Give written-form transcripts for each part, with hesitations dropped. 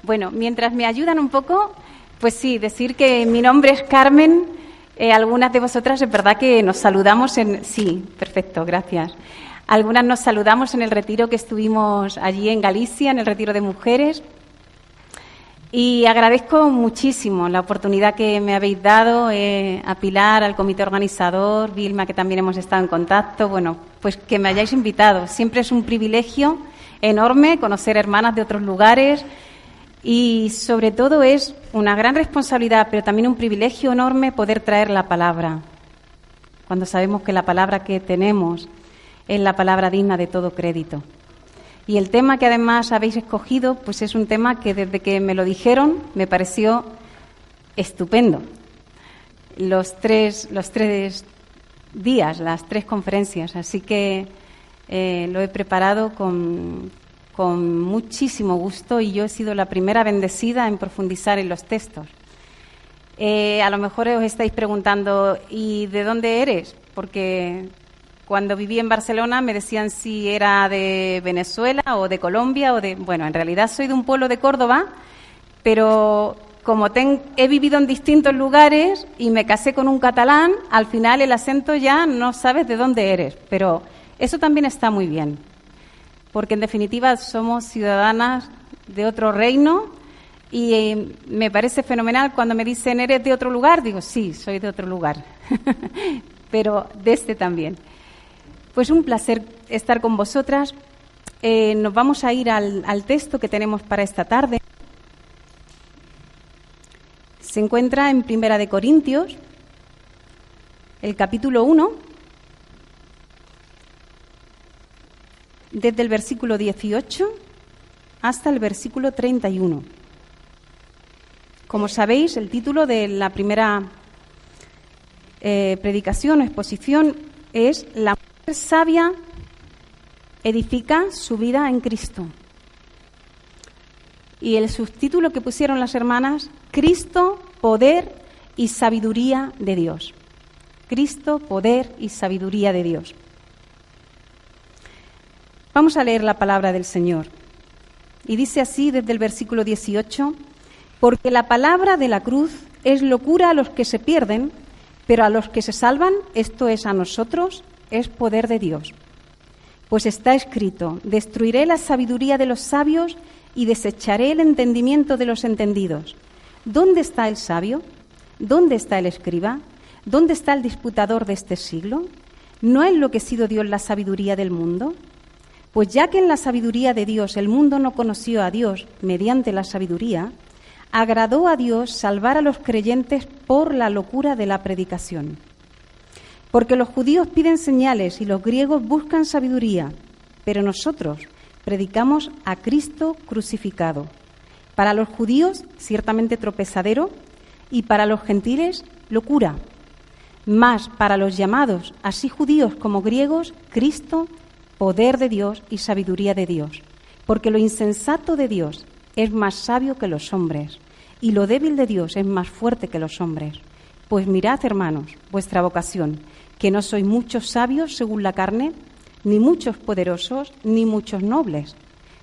Bueno, mientras me ayudan un poco, pues sí, decir que mi nombre es Carmen. Algunas de vosotras es verdad que nos saludamos en... Sí, perfecto, gracias. Algunas nos saludamos en el retiro que estuvimos allí en Galicia, en el retiro de mujeres. Y agradezco muchísimo la oportunidad que me habéis dado, a Pilar, al comité organizador, Vilma, que también hemos estado en contacto. Bueno, pues que me hayáis invitado. Siempre es un privilegio enorme conocer hermanas de otros lugares y sobre todo es una gran responsabilidad, pero también un privilegio enorme poder traer la palabra, cuando sabemos que la palabra que tenemos es la palabra digna de todo crédito. Y el tema que además habéis escogido, pues es un tema que desde que me lo dijeron me pareció estupendo. Los tres días, las 3 conferencias, así que lo he preparado con muchísimo gusto y yo he sido la primera bendecida en profundizar en los textos. A lo mejor os estáis preguntando, ¿y de dónde eres? Porque cuando viví en Barcelona me decían si era de Venezuela o de Colombia o de... Bueno, en realidad soy de un pueblo de Córdoba, pero como he vivido en distintos lugares y me casé con un catalán, al final el acento ya no sabes de dónde eres. Pero eso también está muy bien, porque en definitiva somos ciudadanas de otro reino y me parece fenomenal cuando me dicen, ¿eres de otro lugar? Digo, sí, soy de otro lugar, pero de este también. Pues un placer estar con vosotras. Nos vamos a ir al texto que tenemos para esta tarde. Se encuentra en Primera de Corintios, el capítulo 1, desde el versículo 18 hasta el versículo 31. Como sabéis, el título de la primera predicación o exposición es La mujer sabia edifica su vida en Cristo. Y el subtítulo que pusieron las hermanas, Cristo, poder y sabiduría de Dios. Cristo, poder y sabiduría de Dios. Vamos a leer la palabra del Señor. Y dice así desde el versículo 18, porque la palabra de la cruz es locura a los que se pierden, pero a los que se salvan, esto es a nosotros, es poder de Dios. Pues está escrito, destruiré la sabiduría de los sabios y desecharé el entendimiento de los entendidos. ¿Dónde está el sabio? ¿Dónde está el escriba? ¿Dónde está el disputador de este siglo? ¿No ha enloquecido Dios la sabiduría del mundo? Pues ya que en la sabiduría de Dios el mundo no conoció a Dios mediante la sabiduría, agradó a Dios salvar a los creyentes por la locura de la predicación. Porque los judíos piden señales y los griegos buscan sabiduría, pero nosotros predicamos a Cristo crucificado. Para los judíos, ciertamente tropezadero, y para los gentiles, locura. Mas para los llamados, así judíos como griegos, Cristo, poder de Dios y sabiduría de Dios. Porque lo insensato de Dios es más sabio que los hombres, y lo débil de Dios es más fuerte que los hombres. Pues mirad, hermanos, vuestra vocación, que no sois muchos sabios según la carne, ni muchos poderosos, ni muchos nobles,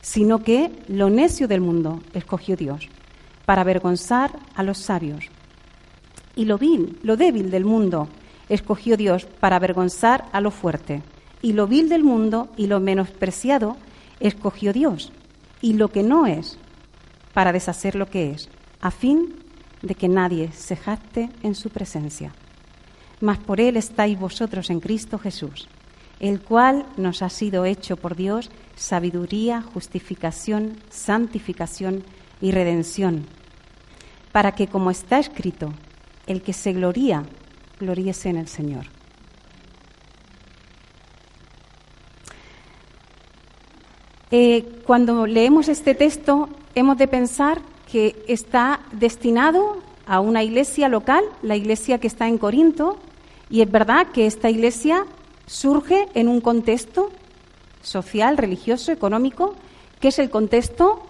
sino que lo necio del mundo escogió Dios, para avergonzar a los sabios. Y lo débil del mundo escogió Dios para avergonzar a lo fuerte. Y lo vil del mundo y lo menospreciado escogió Dios, y lo que no es, para deshacer lo que es, a fin de que nadie se jacte en su presencia. Mas por él estáis vosotros en Cristo Jesús, el cual nos ha sido hecho por Dios sabiduría, justificación, santificación y redención, para que, como está escrito, el que se gloría, gloríese en el Señor. Cuando leemos este texto, hemos de pensar que está destinado a una iglesia local, la iglesia que está en Corinto, y es verdad que esta iglesia surge en un contexto social, religioso, económico, que es el contexto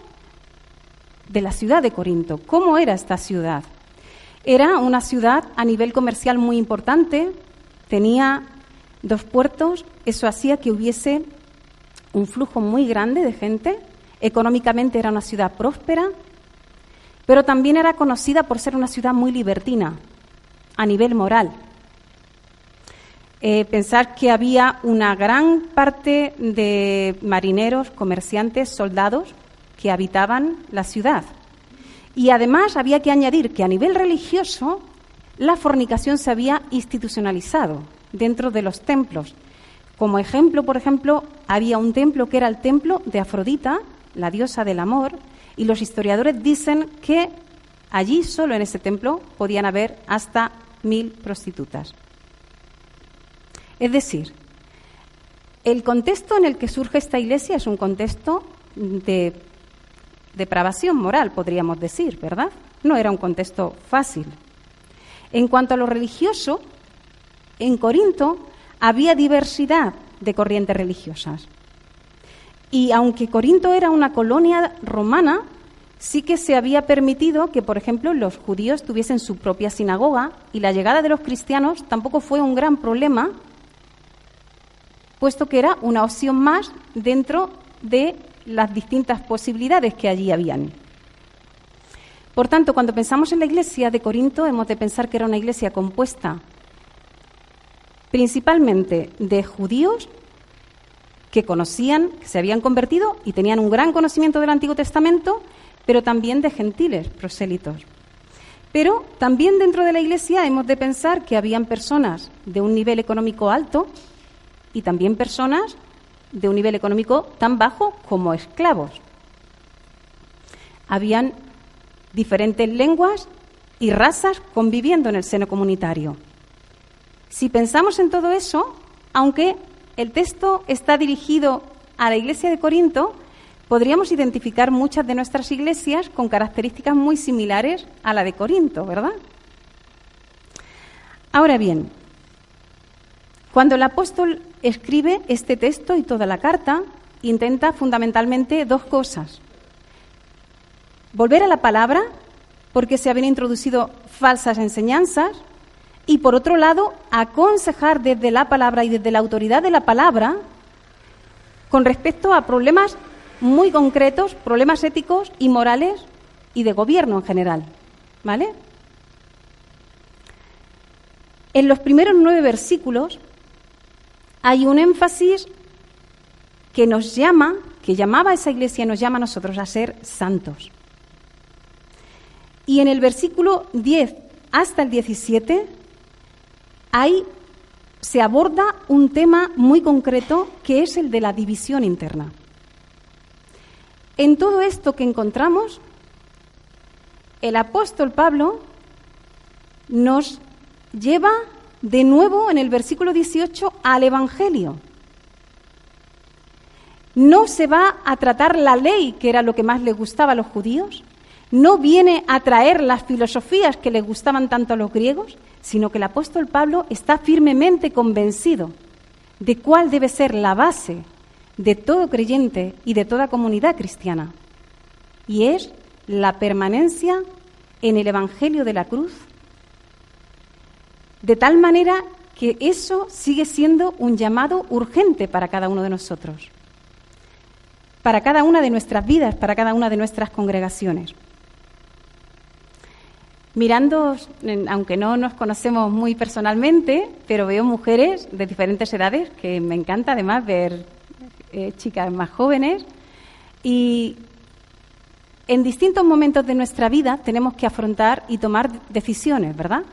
de la ciudad de Corinto. ¿Cómo era esta ciudad? Era una ciudad a nivel comercial muy importante, tenía 2 puertos, eso hacía que hubiese un flujo muy grande de gente, económicamente era una ciudad próspera, pero también era conocida por ser una ciudad muy libertina a nivel moral. Pensar que había una gran parte de marineros, comerciantes, soldados que habitaban la ciudad. Y además había que añadir que a nivel religioso la fornicación se había institucionalizado dentro de los templos. Como ejemplo, por ejemplo, había un templo que era el templo de Afrodita, la diosa del amor, y los historiadores dicen que allí, solo en ese templo, podían haber hasta 1000 prostitutas. Es decir, el contexto en el que surge esta iglesia es un contexto de depravación moral, podríamos decir, ¿verdad? No era un contexto fácil. En cuanto a lo religioso, en Corinto había diversidad de corrientes religiosas. Y aunque Corinto era una colonia romana, sí que se había permitido que, por ejemplo, los judíos tuviesen su propia sinagoga, y la llegada de los cristianos tampoco fue un gran problema, puesto que era una opción más dentro de las distintas posibilidades que allí habían. Por tanto, cuando pensamos en la iglesia de Corinto, hemos de pensar que era una iglesia compuesta principalmente de judíos que conocían, que se habían convertido y tenían un gran conocimiento del Antiguo Testamento, pero también de gentiles, prosélitos. Pero también dentro de la iglesia hemos de pensar que habían personas de un nivel económico alto y también personas de un nivel económico tan bajo como esclavos. Habían diferentes lenguas y razas conviviendo en el seno comunitario. Si pensamos en todo eso, aunque el texto está dirigido a la iglesia de Corinto, podríamos identificar muchas de nuestras iglesias con características muy similares a la de Corinto, ¿verdad? Ahora bien, cuando el apóstol escribe este texto y toda la carta, intenta fundamentalmente dos cosas. Volver a la palabra, porque se habían introducido falsas enseñanzas, y por otro lado, aconsejar desde la palabra y desde la autoridad de la palabra con respecto a problemas muy concretos, problemas éticos y morales y de gobierno en general, ¿vale? En los primeros 9 versículos hay un énfasis que nos llama, que llamaba a esa iglesia y nos llama a nosotros a ser santos. Y en el versículo 10 hasta el 17, ahí se aborda un tema muy concreto que es el de la división interna. En todo esto que encontramos, el apóstol Pablo nos lleva de nuevo en el versículo 18 al Evangelio. No se va a tratar la ley, que era lo que más les gustaba a los judíos, no viene a traer las filosofías que les gustaban tanto a los griegos, sino que el apóstol Pablo está firmemente convencido de cuál debe ser la base de todo creyente y de toda comunidad cristiana, y es la permanencia en el Evangelio de la cruz, de tal manera que eso sigue siendo un llamado urgente para cada uno de nosotros, para cada una de nuestras vidas, para cada una de nuestras congregaciones. Mirando, aunque no nos conocemos muy personalmente, pero veo mujeres de diferentes edades, que me encanta además ver chicas más jóvenes, y en distintos momentos de nuestra vida tenemos que afrontar y tomar decisiones, ¿verdad?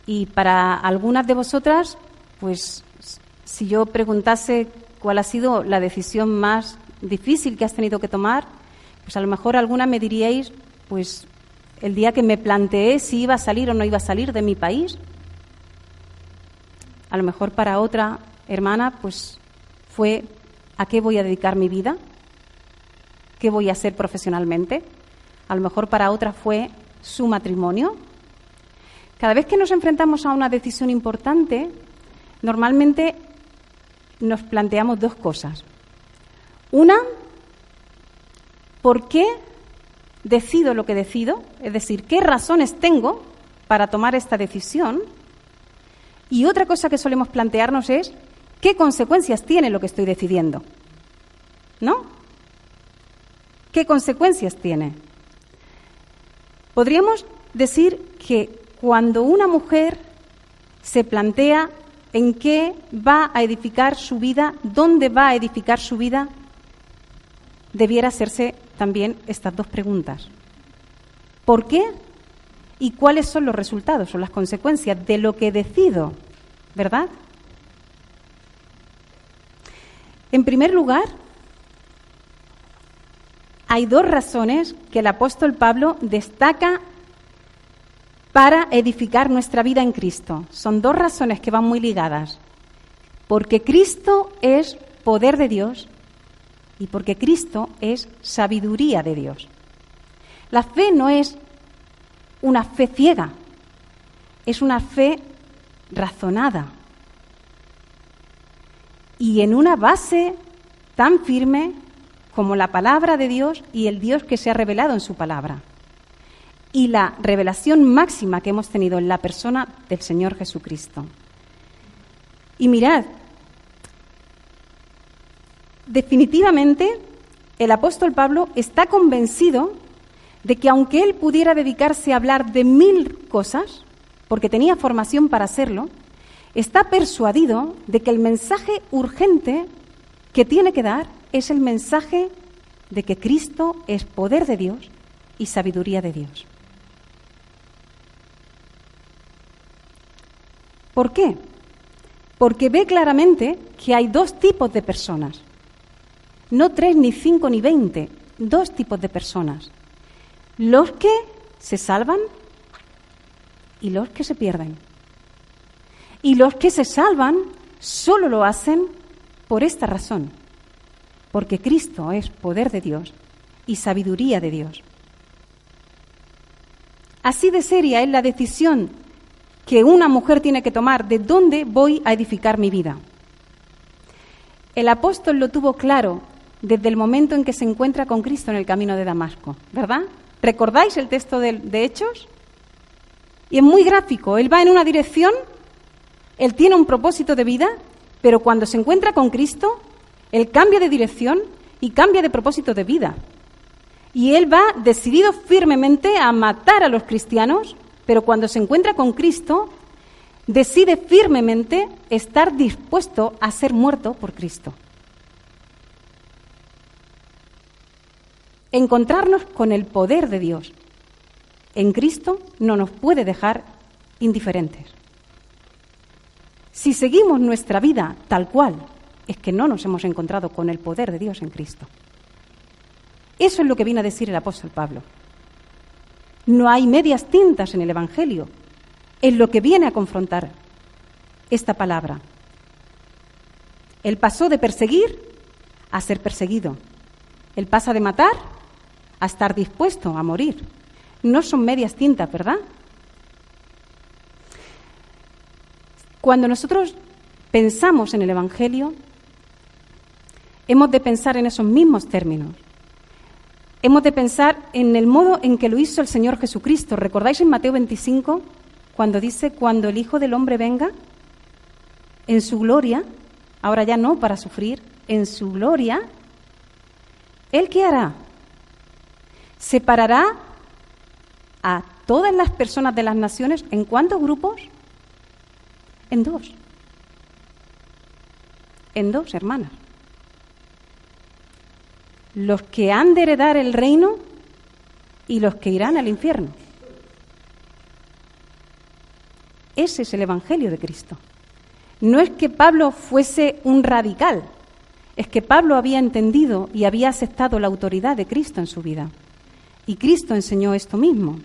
Y para algunas de vosotras, pues si yo preguntase cuál ha sido la decisión más difícil que has tenido que tomar, pues a lo mejor algunas me diríais, pues el día que me planteé si iba a salir o no iba a salir de mi país. A lo mejor para otra hermana, pues fue ¿a qué voy a dedicar mi vida? ¿Qué voy a hacer profesionalmente? A lo mejor para otra fue su matrimonio. Cada vez que nos enfrentamos a una decisión importante, normalmente nos planteamos dos cosas. Una, ¿por qué decido lo que decido? Es decir, ¿qué razones tengo para tomar esta decisión? Y otra cosa que solemos plantearnos es, ¿qué consecuencias tiene lo que estoy decidiendo? ¿No? ¿Qué consecuencias tiene? Podríamos decir que cuando una mujer se plantea en qué va a edificar su vida, dónde va a edificar su vida, debiera hacerse también estas dos preguntas. ¿Por qué? ¿Y cuáles son los resultados o las consecuencias de lo que decido? ¿Verdad? En primer lugar, hay dos razones que el apóstol Pablo destaca para edificar nuestra vida en Cristo. Son dos razones que van muy ligadas. Porque Cristo es poder de Dios y porque Cristo es sabiduría de Dios. La fe no es una fe ciega, es una fe razonada y en una base tan firme como la palabra de Dios y el Dios que se ha revelado en su palabra. Y la revelación máxima que hemos tenido en la persona del Señor Jesucristo. Y mirad, definitivamente el apóstol Pablo está convencido de que aunque él pudiera dedicarse a hablar de 1000 cosas, porque tenía formación para hacerlo, está persuadido de que el mensaje urgente que tiene que dar es el mensaje de que Cristo es poder de Dios y sabiduría de Dios. ¿Por qué? Porque ve claramente que hay dos tipos de personas. No 3, ni 5, ni 20. 2 tipos de personas. Los que se salvan y los que se pierden. Y los que se salvan solo lo hacen por esta razón. Porque Cristo es poder de Dios y sabiduría de Dios. Así de seria es la decisión que una mujer tiene que tomar de dónde voy a edificar mi vida. El apóstol lo tuvo claro desde el momento en que se encuentra con Cristo en el camino de Damasco, ¿verdad? ¿Recordáis el texto de Hechos? Y es muy gráfico. Él va en una dirección, él tiene un propósito de vida, pero cuando se encuentra con Cristo, él cambia de dirección y cambia de propósito de vida. Y él va decidido firmemente a matar a los cristianos, pero cuando se encuentra con Cristo, decide firmemente estar dispuesto a ser muerto por Cristo. Encontrarnos con el poder de Dios en Cristo no nos puede dejar indiferentes. Si seguimos nuestra vida tal cual, es que no nos hemos encontrado con el poder de Dios en Cristo. Eso es lo que viene a decir el apóstol Pablo. No hay medias tintas en el Evangelio. Es lo que viene a confrontar esta palabra. Él pasó de perseguir a ser perseguido. Él pasa de matar a estar dispuesto a morir. No son medias tintas, ¿verdad? Cuando nosotros pensamos en el Evangelio, hemos de pensar en esos mismos términos. Hemos de pensar en el modo en que lo hizo el Señor Jesucristo. ¿Recordáis en Mateo 25, cuando dice, cuando el Hijo del Hombre venga en su gloria, ahora ya no para sufrir, en su gloria, ¿Él qué hará? Separará a todas las personas de las naciones, ¿en cuántos grupos? En 2. En 2, hermanas. Los que han de heredar el reino y los que irán al infierno. Ese es el Evangelio de Cristo. No es que Pablo fuese un radical, es que Pablo había entendido y había aceptado la autoridad de Cristo en su vida. Y Cristo enseñó esto mismo.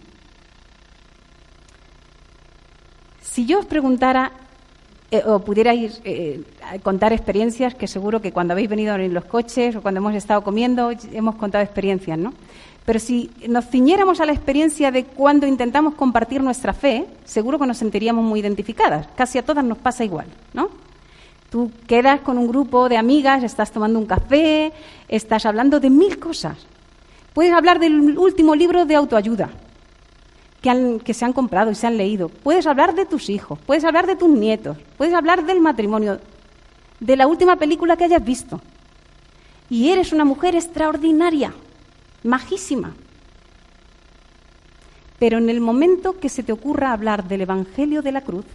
Si yo os preguntara, o pudierais contar experiencias, que seguro que cuando habéis venido en los coches o cuando hemos estado comiendo, hemos contado experiencias, ¿no? Pero si nos ciñéramos a la experiencia de cuando intentamos compartir nuestra fe, seguro que nos sentiríamos muy identificadas. Casi a todas nos pasa igual, ¿no? Tú quedas con un grupo de amigas, estás tomando un café, estás hablando de 1000 cosas. Puedes hablar del último libro de autoayuda que se han comprado y se han leído. Puedes hablar de tus hijos, puedes hablar de tus nietos, puedes hablar del matrimonio, de la última película que hayas visto. Y eres una mujer extraordinaria, majísima. Pero en el momento que se te ocurra hablar del Evangelio de la cruz,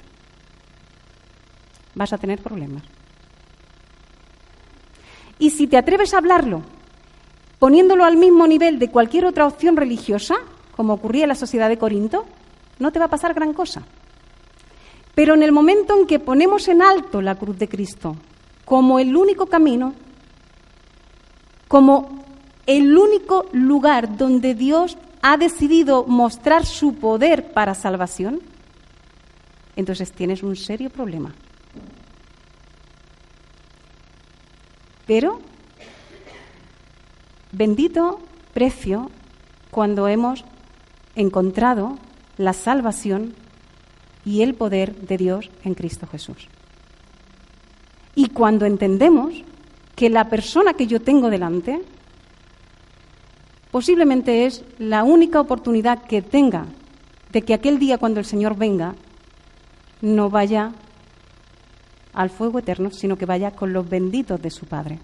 vas a tener problemas. Y si te atreves a hablarlo, poniéndolo al mismo nivel de cualquier otra opción religiosa, como ocurría en la sociedad de Corinto, no te va a pasar gran cosa. Pero en el momento en que ponemos en alto la cruz de Cristo como el único camino, como el único lugar donde Dios ha decidido mostrar su poder para salvación, entonces tienes un serio problema. Pero, bendito precio cuando hemos encontrado la salvación y el poder de Dios en Cristo Jesús. Y cuando entendemos que la persona que yo tengo delante posiblemente es la única oportunidad que tenga de que aquel día cuando el Señor venga no vaya al fuego eterno, sino que vaya con los benditos de su Padre.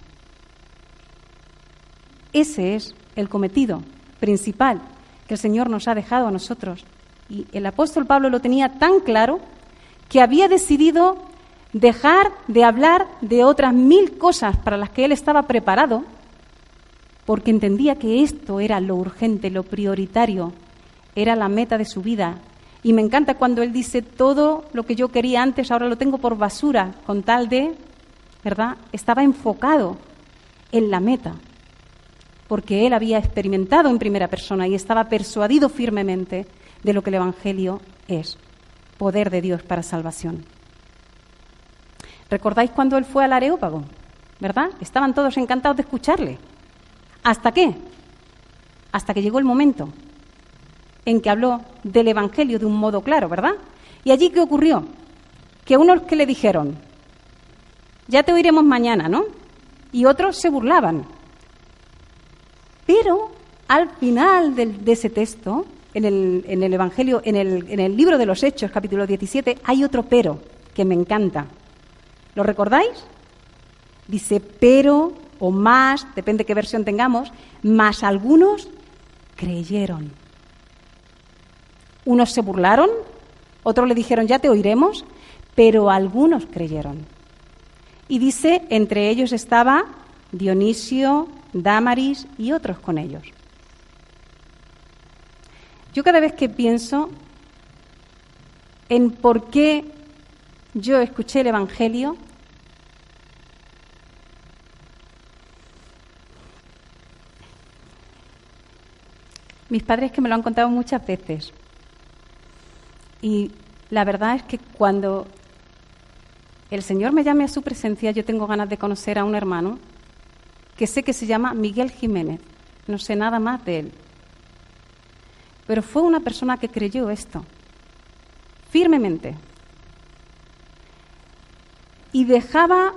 Ese es el cometido principal que el Señor nos ha dejado a nosotros. Y el apóstol Pablo lo tenía tan claro que había decidido dejar de hablar de otras 1000 cosas para las que él estaba preparado, porque entendía que esto era lo urgente, lo prioritario, era la meta de su vida. Y me encanta cuando él dice, todo lo que yo quería antes ahora lo tengo por basura, con tal de, ¿verdad? Estaba enfocado en la meta, porque él había experimentado en primera persona y estaba persuadido firmemente de lo que el Evangelio es, poder de Dios para salvación. ¿Recordáis cuando él fue al Areópago? ¿Verdad? Estaban todos encantados de escucharle. ¿Hasta qué? Hasta que llegó el momento en que habló del Evangelio de un modo claro, ¿verdad? ¿Y allí qué ocurrió? Que unos que le dijeron, ya te oiremos mañana, ¿no? Y otros se burlaban. Pero al final de ese texto, en el Evangelio, en el libro de los Hechos, capítulo 17, hay otro pero que me encanta. ¿Lo recordáis? Dice, pero o más, depende qué versión tengamos, más algunos creyeron. Unos se burlaron, otros le dijeron, ya te oiremos, pero algunos creyeron. Y dice, entre ellos estaba Dionisio, Dámaris y otros con ellos. Yo cada vez que pienso en por qué yo escuché el Evangelio, mis padres que me lo han contado muchas veces. Y la verdad es que cuando el Señor me llame a su presencia, yo tengo ganas de conocer a un hermano que sé que se llama Miguel Jiménez. No sé nada más de él. Pero fue una persona que creyó esto, firmemente. Y dejaba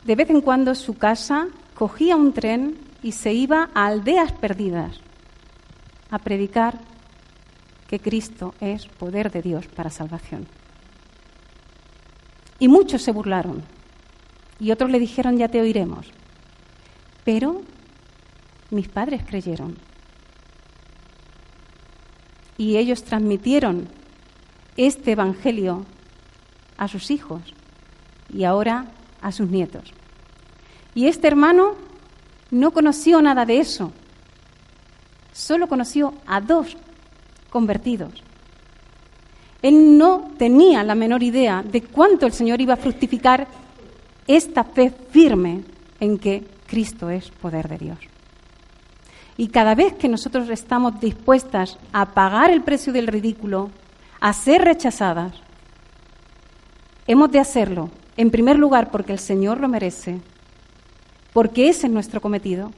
de vez en cuando su casa, cogía un tren y se iba a aldeas perdidas a predicar que Cristo es poder de Dios para salvación. Y muchos se burlaron y otros le dijeron, ya te oiremos. Pero mis padres creyeron y ellos transmitieron este Evangelio a sus hijos y ahora a sus nietos. Y este hermano no conoció nada de eso, solo conoció a 2 convertidos. Él no tenía la menor idea de cuánto el Señor iba a fructificar esta fe firme en que Cristo es poder de Dios. Y cada vez que nosotros estamos dispuestas a pagar el precio del ridículo, a ser rechazadas, hemos de hacerlo, en primer lugar, porque el Señor lo merece, porque ese es nuestro cometido,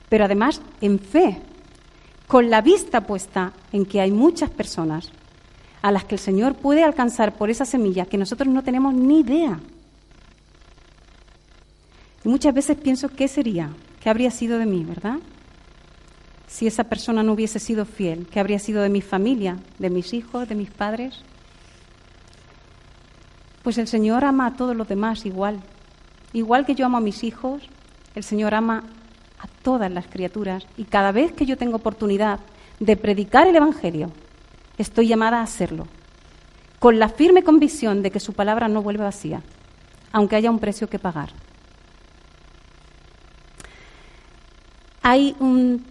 pero además en fe, con la vista puesta en que hay muchas personas a las que el Señor puede alcanzar por esa semilla que nosotros no tenemos ni idea. Y muchas veces pienso, ¿qué sería? ¿Qué habría sido de mí, verdad? Si esa persona no hubiese sido fiel, ¿qué habría sido de mi familia, de mis hijos, de mis padres? Pues el Señor ama a todos los demás igual. Igual que yo amo a mis hijos, el Señor ama a todas las criaturas. Y cada vez que yo tengo oportunidad de predicar el Evangelio, estoy llamada a serlo, con la firme convicción de que su palabra no vuelve vacía, aunque haya un precio que pagar. Hay un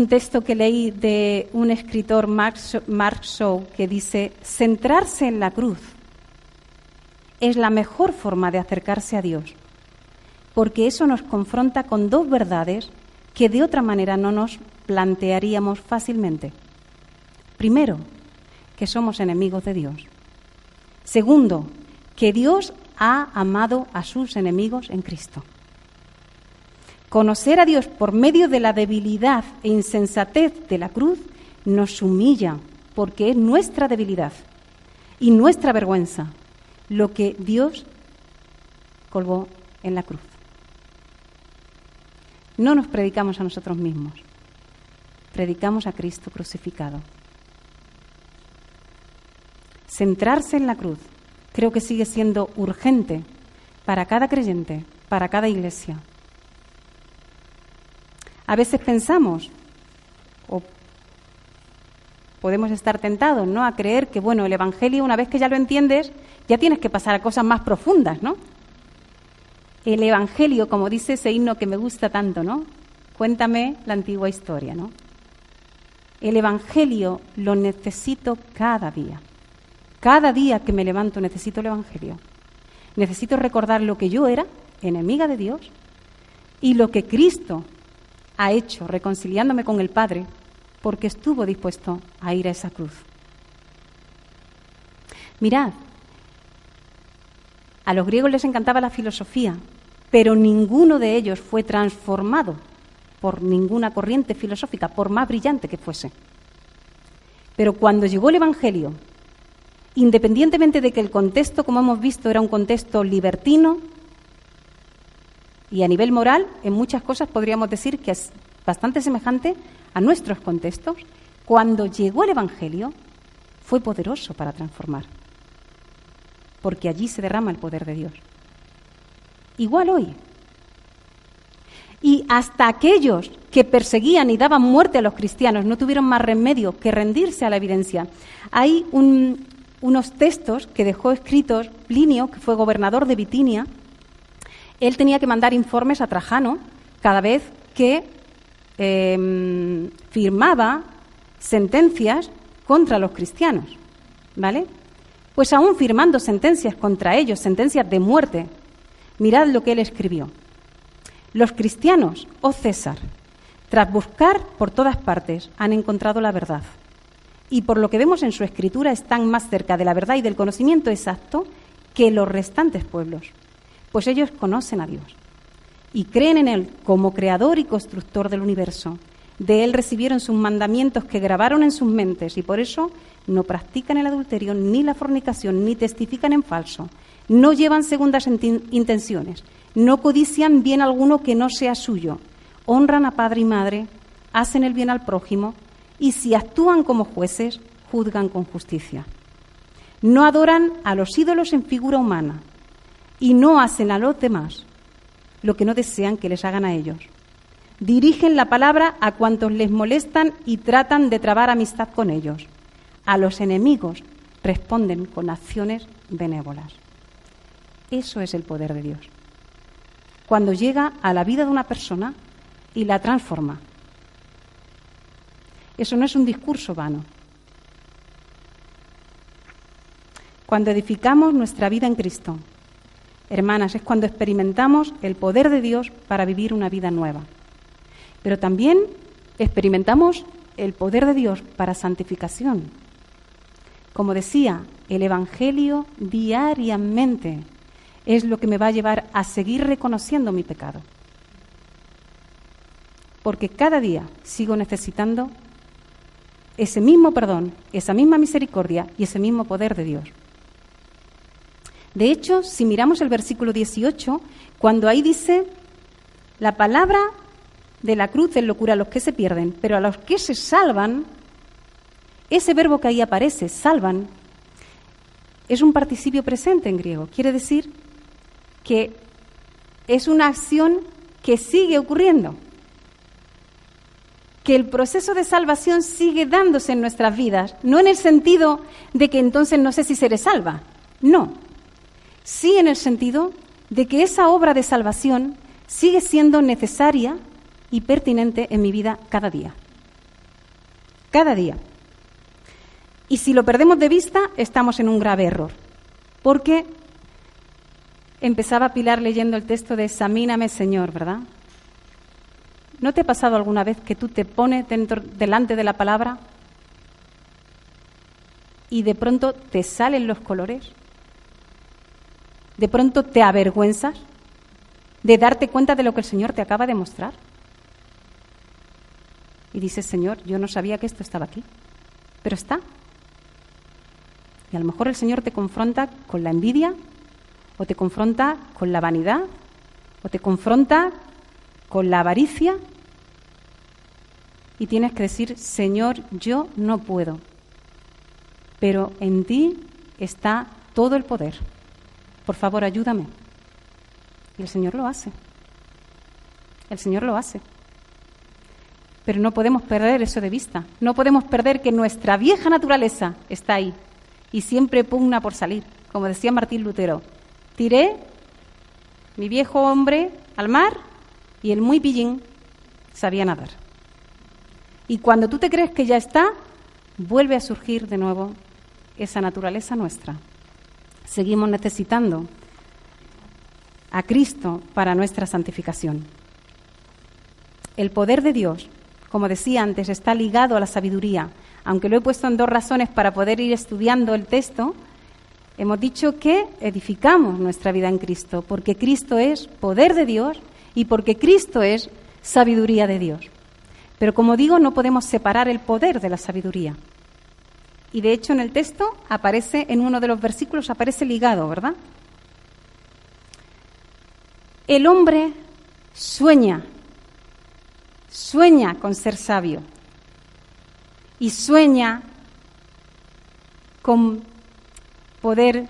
texto que leí de un escritor, Mark Shaw, que dice: centrarse en la cruz es la mejor forma de acercarse a Dios, porque eso nos confronta con dos verdades que de otra manera no nos plantearíamos fácilmente. Primero, que somos enemigos de Dios. Segundo, que Dios ha amado a sus enemigos en Cristo. Conocer a Dios por medio de la debilidad e insensatez de la cruz nos humilla, porque es nuestra debilidad y nuestra vergüenza lo que Dios colgó en la cruz. No nos predicamos a nosotros mismos, predicamos a Cristo crucificado. Centrarse en la cruz creo que sigue siendo urgente para cada creyente, para cada iglesia. A veces pensamos, o podemos estar tentados, ¿no?, a creer que, bueno, el Evangelio, una vez que ya lo entiendes, ya tienes que pasar a cosas más profundas, ¿no? El Evangelio, como dice ese himno que me gusta tanto, ¿no? Cuéntame la antigua historia, ¿no? El Evangelio lo necesito cada día. Cada día que me levanto necesito el Evangelio. Necesito recordar lo que yo era, enemiga de Dios, y lo que Cristo ha hecho reconciliándome con el Padre, porque estuvo dispuesto a ir a esa cruz. Mirad, a los griegos les encantaba la filosofía, pero ninguno de ellos fue transformado por ninguna corriente filosófica, por más brillante que fuese. Pero cuando llegó el Evangelio, independientemente de que el contexto, como hemos visto, era un contexto libertino, y a nivel moral, en muchas cosas podríamos decir que es bastante semejante a nuestros contextos, cuando llegó el Evangelio, fue poderoso para transformar, porque allí se derrama el poder de Dios. Igual hoy. Y hasta aquellos que perseguían y daban muerte a los cristianos no tuvieron más remedio que rendirse a la evidencia. Hay unos textos que dejó escritos Plinio, que fue gobernador de Bitinia. Él tenía que mandar informes a Trajano cada vez que firmaba sentencias contra los cristianos, ¿vale? Pues aún firmando sentencias contra ellos, sentencias de muerte, mirad lo que él escribió. Los cristianos, oh César, tras buscar por todas partes, han encontrado la verdad. Y por lo que vemos en su escritura, están más cerca de la verdad y del conocimiento exacto que los restantes pueblos, pues ellos conocen a Dios y creen en Él como creador y constructor del universo. De Él recibieron sus mandamientos que grabaron en sus mentes y por eso no practican el adulterio, ni la fornicación, ni testifican en falso, no llevan segundas intenciones, no codician bien alguno que no sea suyo, honran a padre y madre, hacen el bien al prójimo y si actúan como jueces, juzgan con justicia. No adoran a los ídolos en figura humana y no hacen a los demás lo que no desean que les hagan a ellos. Dirigen la palabra a cuantos les molestan y tratan de trabar amistad con ellos. A los enemigos responden con acciones benévolas. Eso es el poder de Dios. Cuando llega a la vida de una persona y la transforma. Eso no es un discurso vano. Cuando edificamos nuestra vida en Cristo, hermanas, es cuando experimentamos el poder de Dios para vivir una vida nueva. Pero también experimentamos el poder de Dios para santificación. Como decía, el Evangelio diariamente es lo que me va a llevar a seguir reconociendo mi pecado. Porque cada día sigo necesitando ese mismo perdón, esa misma misericordia y ese mismo poder de Dios. De hecho, si miramos el versículo 18, cuando ahí dice, la palabra de la cruz es locura a los que se pierden, pero a los que se salvan, ese verbo que ahí aparece, salvan, es un participio presente en griego. Quiere decir que es una acción que sigue ocurriendo. que el proceso de salvación sigue dándose en nuestras vidas, no en el sentido de que entonces no sé si seré salva, no, sí en el sentido de que esa obra de salvación sigue siendo necesaria y pertinente en mi vida cada día. Cada día. Y si lo perdemos de vista, estamos en un grave error, porque empezaba Pilar leyendo el texto de Examíname, Señor, ¿verdad? ¿No te ha pasado alguna vez que tú te pones delante de la palabra y de pronto te salen los colores? ¿De pronto te avergüenzas de darte cuenta de lo que el Señor te acaba de mostrar? Y dices, Señor, yo no sabía que esto estaba aquí, pero está. Y a lo mejor el Señor te confronta con la envidia, o te confronta con la vanidad, o te confronta con la avaricia, y tienes que decir, Señor, yo no puedo, pero en ti está todo el poder. Por favor, ayúdame. Y el Señor lo hace. El Señor lo hace. Pero no podemos perder eso de vista. No podemos perder que nuestra vieja naturaleza está ahí y siempre pugna por salir. Como decía Martín Lutero, tiré mi viejo hombre al mar y el muy pillín sabía nadar. Y cuando tú te crees que ya está, vuelve a surgir de nuevo esa naturaleza nuestra. Seguimos necesitando a Cristo para nuestra santificación. El poder de Dios, como decía antes, está ligado a la sabiduría. Aunque lo he puesto en 2 razones para poder ir estudiando el texto, hemos dicho que edificamos nuestra vida en Cristo, porque Cristo es poder de Dios y porque Cristo es sabiduría de Dios. Pero como digo, no podemos separar el poder de la sabiduría. Y de hecho en el texto aparece, en uno de los versículos aparece ligado, ¿verdad? El hombre sueña con ser sabio y sueña con poder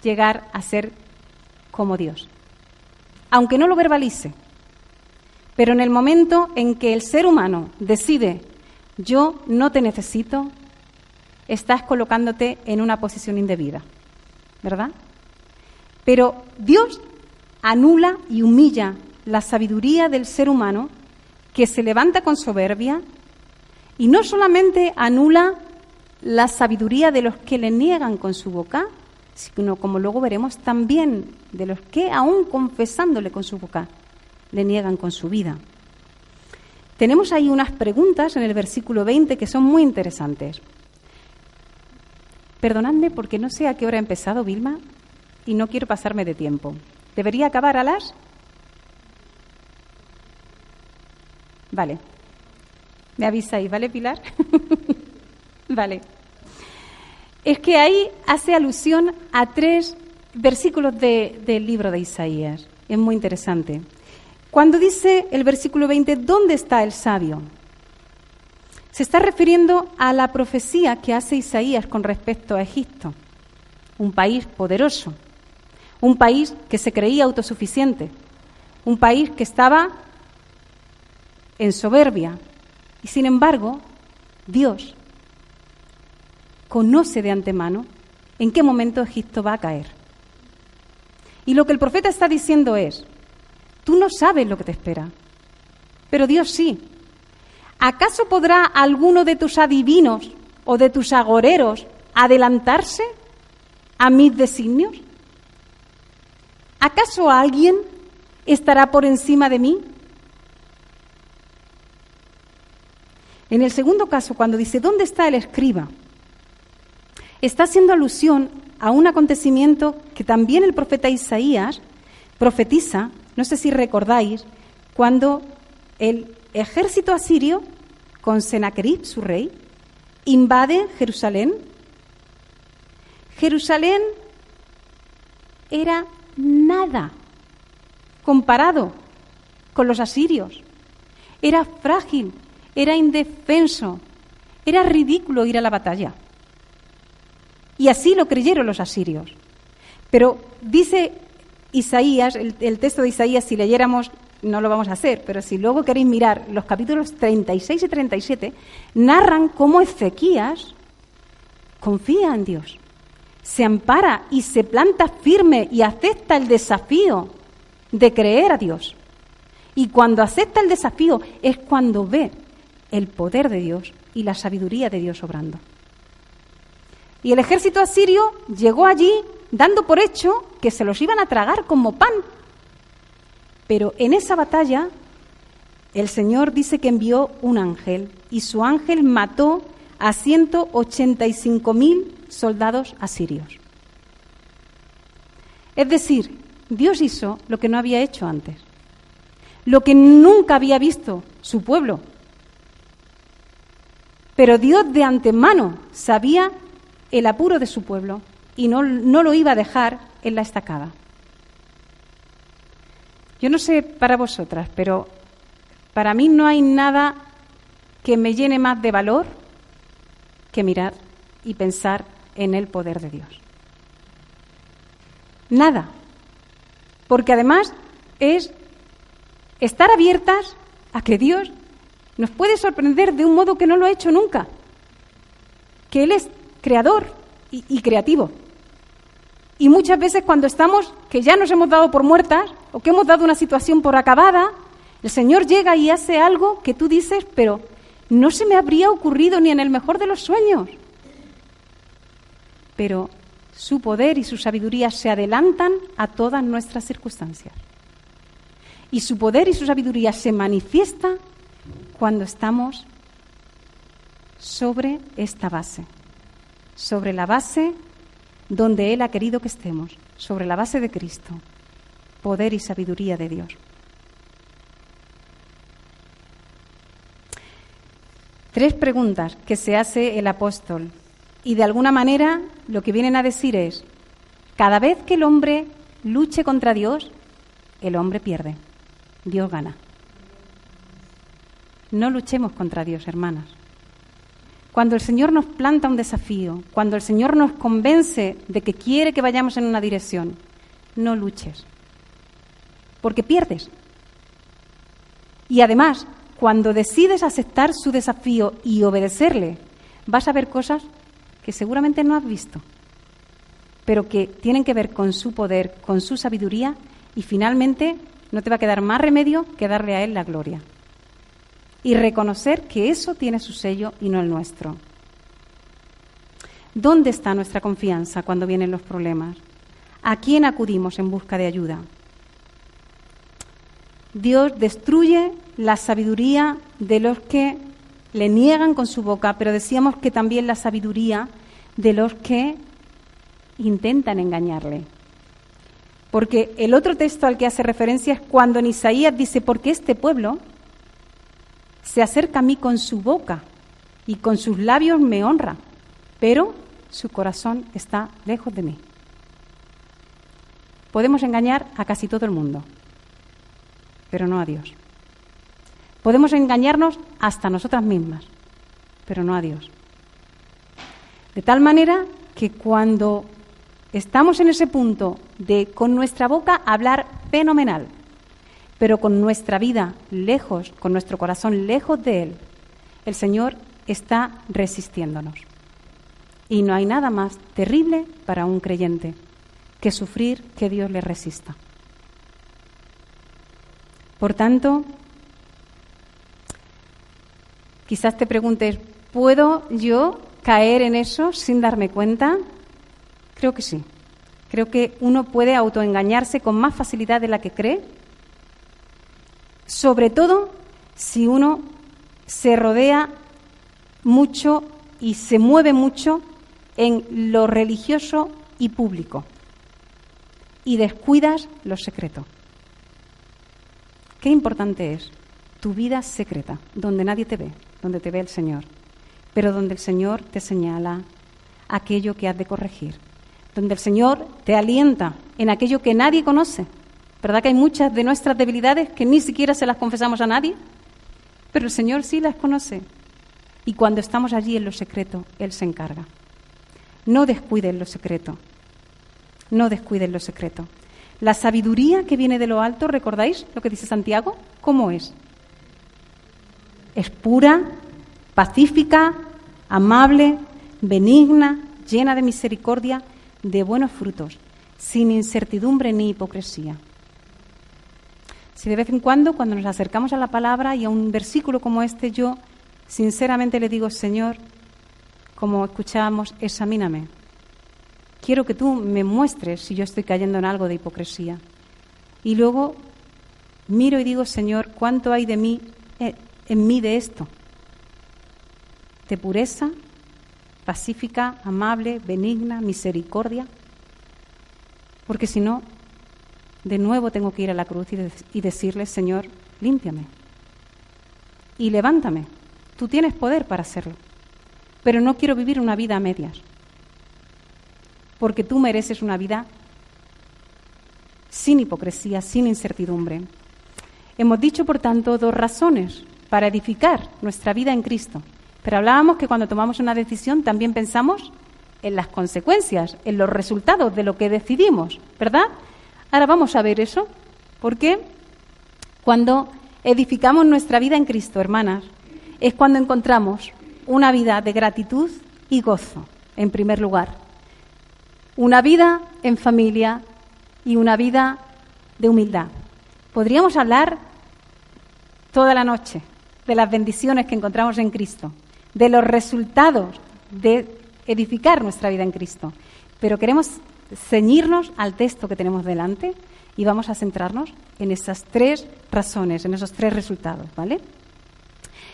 llegar a ser como Dios, aunque no lo verbalice. Pero en el momento en que el ser humano decide, yo no te necesito, estás colocándote en una posición indebida, ¿verdad? Pero Dios anula y humilla la sabiduría del ser humano que se levanta con soberbia, y no solamente anula la sabiduría de los que le niegan con su boca, sino, como luego veremos, también de los que, aún confesándole con su boca, le niegan con su vida. Tenemos ahí unas preguntas en el versículo 20 que son muy interesantes. Perdonadme porque no sé a qué hora he empezado, Vilma, y no quiero pasarme de tiempo. ¿Debería acabar a las? Vale. Me avisáis, ¿vale, Pilar? Vale. Es que ahí hace alusión a 3 versículos del libro de Isaías. Es muy interesante. Cuando dice el versículo 20, ¿dónde está el sabio? Se está refiriendo a la profecía que hace Isaías con respecto a Egipto, un país poderoso, un país que se creía autosuficiente, un país que estaba en soberbia. Y sin embargo, Dios conoce de antemano en qué momento Egipto va a caer. Y lo que el profeta está diciendo es, tú no sabes lo que te espera, pero Dios sí. ¿Acaso podrá alguno de tus adivinos o de tus agoreros adelantarse a mis designios? ¿Acaso alguien estará por encima de mí? En el segundo caso, cuando dice, ¿dónde está el escriba?, está haciendo alusión a un acontecimiento que también el profeta Isaías profetiza, no sé si recordáis, cuando el ejército asirio, con Sennacherib, su rey, invade Jerusalén. Jerusalén era nada comparado con los asirios. Era frágil, era indefenso, era ridículo ir a la batalla. Y así lo creyeron los asirios. Pero dice Isaías, el texto de Isaías, si leyéramos no lo vamos a hacer, pero si luego queréis mirar los capítulos 36 y 37, narran cómo Ezequías confía en Dios, se ampara y se planta firme y acepta el desafío de creer a Dios. Y cuando acepta el desafío es cuando ve el poder de Dios y la sabiduría de Dios obrando. Y el ejército asirio llegó allí dando por hecho que se los iban a tragar como pan. Pero en esa batalla el Señor dice que envió un ángel y su ángel mató a 185.000 soldados asirios. Es decir, Dios hizo lo que no había hecho antes, lo que nunca había visto su pueblo. Pero Dios de antemano sabía el apuro de su pueblo y no lo iba a dejar en la estacada. Yo no sé para vosotras, pero para mí no hay nada que me llene más de valor que mirar y pensar en el poder de Dios. Nada. Porque además es estar abiertas a que Dios nos puede sorprender de un modo que no lo ha hecho nunca. Que Él es creador y creativo. Y muchas veces cuando estamos, que ya nos hemos dado por muertas o que hemos dado una situación por acabada, el Señor llega y hace algo que tú dices, pero no se me habría ocurrido ni en el mejor de los sueños. Pero su poder y su sabiduría se adelantan a todas nuestras circunstancias. Y su poder y su sabiduría se manifiesta cuando estamos sobre esta base, sobre la base donde Él ha querido que estemos, sobre la base de Cristo, poder y sabiduría de Dios. 3 preguntas que se hace el apóstol y de alguna manera lo que vienen a decir es: cada vez que el hombre luche contra Dios, el hombre pierde, Dios gana. No luchemos contra Dios, hermanas. Cuando el Señor nos planta un desafío, cuando el Señor nos convence de que quiere que vayamos en una dirección, no luches, porque pierdes. Y además, cuando decides aceptar su desafío y obedecerle, vas a ver cosas que seguramente no has visto, pero que tienen que ver con su poder, con su sabiduría, y finalmente no te va a quedar más remedio que darle a Él la gloria. Y reconocer que eso tiene su sello y no el nuestro. ¿Dónde está nuestra confianza cuando vienen los problemas? ¿A quién acudimos en busca de ayuda? Dios destruye la sabiduría de los que le niegan con su boca, pero decíamos que también la sabiduría de los que intentan engañarle. Porque el otro texto al que hace referencia es cuando en Isaías dice: porque este pueblo se acerca a mí con su boca y con sus labios me honra, pero su corazón está lejos de mí. Podemos engañar a casi todo el mundo, pero no a Dios. Podemos engañarnos hasta nosotras mismas, pero no a Dios. De tal manera que cuando estamos en ese punto de con nuestra boca hablar fenomenal, pero con nuestra vida lejos, con nuestro corazón lejos de Él, el Señor está resistiéndonos. Y no hay nada más terrible para un creyente que sufrir que Dios le resista. Por tanto, quizás te preguntes: ¿puedo yo caer en eso sin darme cuenta? Creo que sí. Creo que uno puede autoengañarse con más facilidad de la que cree, sobre todo si uno se rodea mucho y se mueve mucho en lo religioso y público y descuidas lo secreto. Qué importante es tu vida secreta, donde nadie te ve, donde te ve el Señor, pero donde el Señor te señala aquello que has de corregir, donde el Señor te alienta en aquello que nadie conoce. ¿Verdad que hay muchas de nuestras debilidades que ni siquiera se las confesamos a nadie? Pero el Señor sí las conoce. Y cuando estamos allí en lo secreto, Él se encarga. No descuiden lo secreto. No descuiden lo secreto. La sabiduría que viene de lo alto, ¿recordáis lo que dice Santiago? ¿Cómo es? Es pura, pacífica, amable, benigna, llena de misericordia, de buenos frutos, sin incertidumbre ni hipocresía. Si de vez en cuando nos acercamos a la palabra y a un versículo como este, yo sinceramente le digo, Señor, como escuchábamos, examíname. Quiero que tú me muestres si yo estoy cayendo en algo de hipocresía. Y luego miro y digo, Señor, ¿cuánto hay de mí, en mí de esto? De pureza, pacífica, amable, benigna, misericordia. Porque si no, de nuevo tengo que ir a la cruz y decirle, Señor, límpiame y levántame. Tú tienes poder para hacerlo, pero no quiero vivir una vida a medias, porque tú mereces una vida sin hipocresía, sin incertidumbre. Hemos dicho, por tanto, 2 razones para edificar nuestra vida en Cristo, pero hablábamos que cuando tomamos una decisión también pensamos en las consecuencias, en los resultados de lo que decidimos, ¿verdad? Ahora vamos a ver eso, porque cuando edificamos nuestra vida en Cristo, hermanas, es cuando encontramos una vida de gratitud y gozo, en primer lugar. Una vida en familia y una vida de humildad. Podríamos hablar toda la noche de las bendiciones que encontramos en Cristo, de los resultados de edificar nuestra vida en Cristo, pero queremos ceñirnos al texto que tenemos delante y vamos a centrarnos en esas 3 razones, en esos 3 resultados, ¿vale?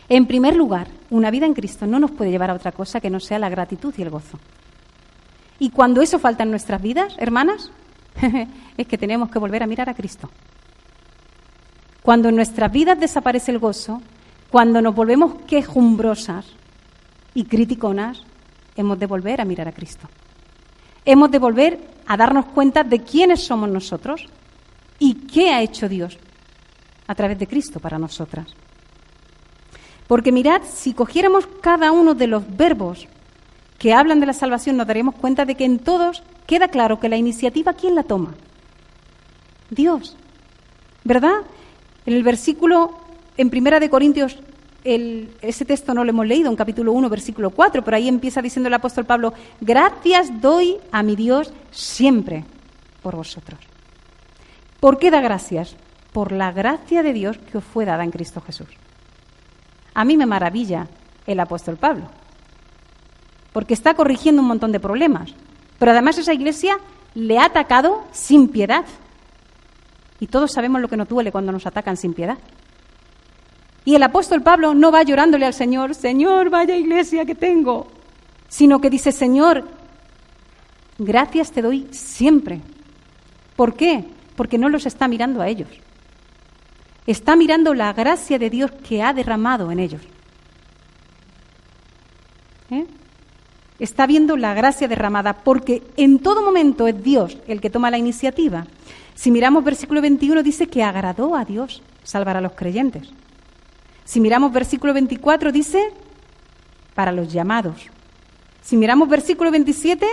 En primer lugar, una vida en Cristo no nos puede llevar a otra cosa que no sea la gratitud y el gozo. Y cuando eso falta en nuestras vidas, hermanas, es que tenemos que volver a mirar a Cristo. Cuando en nuestras vidas desaparece el gozo, cuando nos volvemos quejumbrosas y criticonas, hemos de volver a mirar a Cristo. Hemos de volver a darnos cuenta de quiénes somos nosotros y qué ha hecho Dios a través de Cristo para nosotras. Porque mirad, si cogiéramos cada uno de los verbos que hablan de la salvación, nos daríamos cuenta de que en todos queda claro que la iniciativa, ¿quién la toma? Dios, ¿verdad? En el versículo, en 1 Corintios, ese texto no lo hemos leído, en capítulo 1, versículo 4, pero ahí empieza diciendo el apóstol Pablo, gracias doy a mi Dios siempre por vosotros. ¿Por qué da gracias? Por la gracia de Dios que os fue dada en Cristo Jesús. A mí me maravilla el apóstol Pablo, porque está corrigiendo un montón de problemas, pero además esa iglesia le ha atacado sin piedad. Y todos sabemos lo que nos duele cuando nos atacan sin piedad. Y el apóstol Pablo no va llorándole al Señor, Señor, vaya iglesia que tengo, sino que dice, Señor, gracias te doy siempre. ¿Por qué? Porque no los está mirando a ellos. Está mirando la gracia de Dios que ha derramado en ellos. Está viendo la gracia derramada, porque en todo momento es Dios el que toma la iniciativa. Si miramos versículo 21, dice que agradó a Dios salvar a los creyentes. Si miramos versículo 24, dice, para los llamados. Si miramos versículo 27,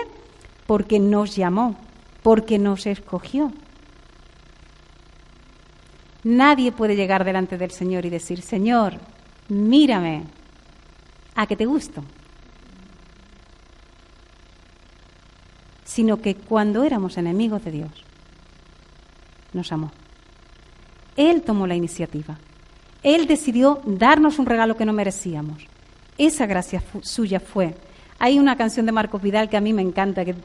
porque nos llamó, porque nos escogió. Nadie puede llegar delante del Señor y decir, Señor, mírame, ¿a qué te gusto? Sino que cuando éramos enemigos de Dios, nos amó. Él tomó la iniciativa. Él decidió darnos un regalo que no merecíamos. Esa gracia suya fue. Hay una canción de Marcos Vidal que a mí me encanta, que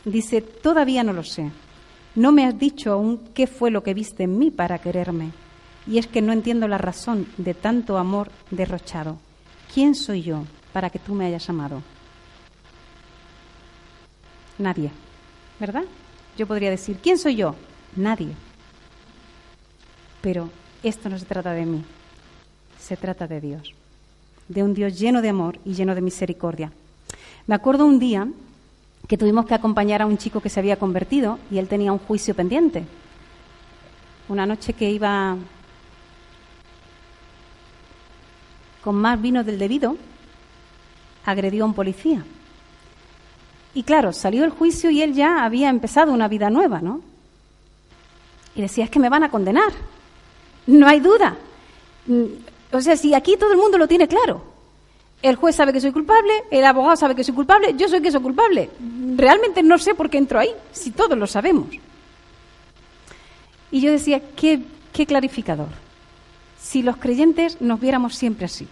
dice, todavía no lo sé. No me has dicho aún qué fue lo que viste en mí para quererme. Y es que no entiendo la razón de tanto amor derrochado. ¿Quién soy yo para que tú me hayas amado? Nadie, ¿verdad? Yo podría decir, ¿quién soy yo? Nadie. Pero esto no se trata de mí, se trata de Dios, de un Dios lleno de amor y lleno de misericordia. Me acuerdo un día que tuvimos que acompañar a un chico que se había convertido y él tenía un juicio pendiente. Una noche que iba con más vino del debido, agredió a un policía. Y claro, salió el juicio y él ya había empezado una vida nueva, ¿no? Y decía, es que me van a condenar. No hay duda. O sea, si aquí todo el mundo lo tiene claro. El juez sabe que soy culpable, el abogado sabe que soy culpable, yo soy que soy culpable. Realmente no sé por qué entro ahí, si todos lo sabemos. Y yo decía, qué clarificador. Si los creyentes nos viéramos siempre así.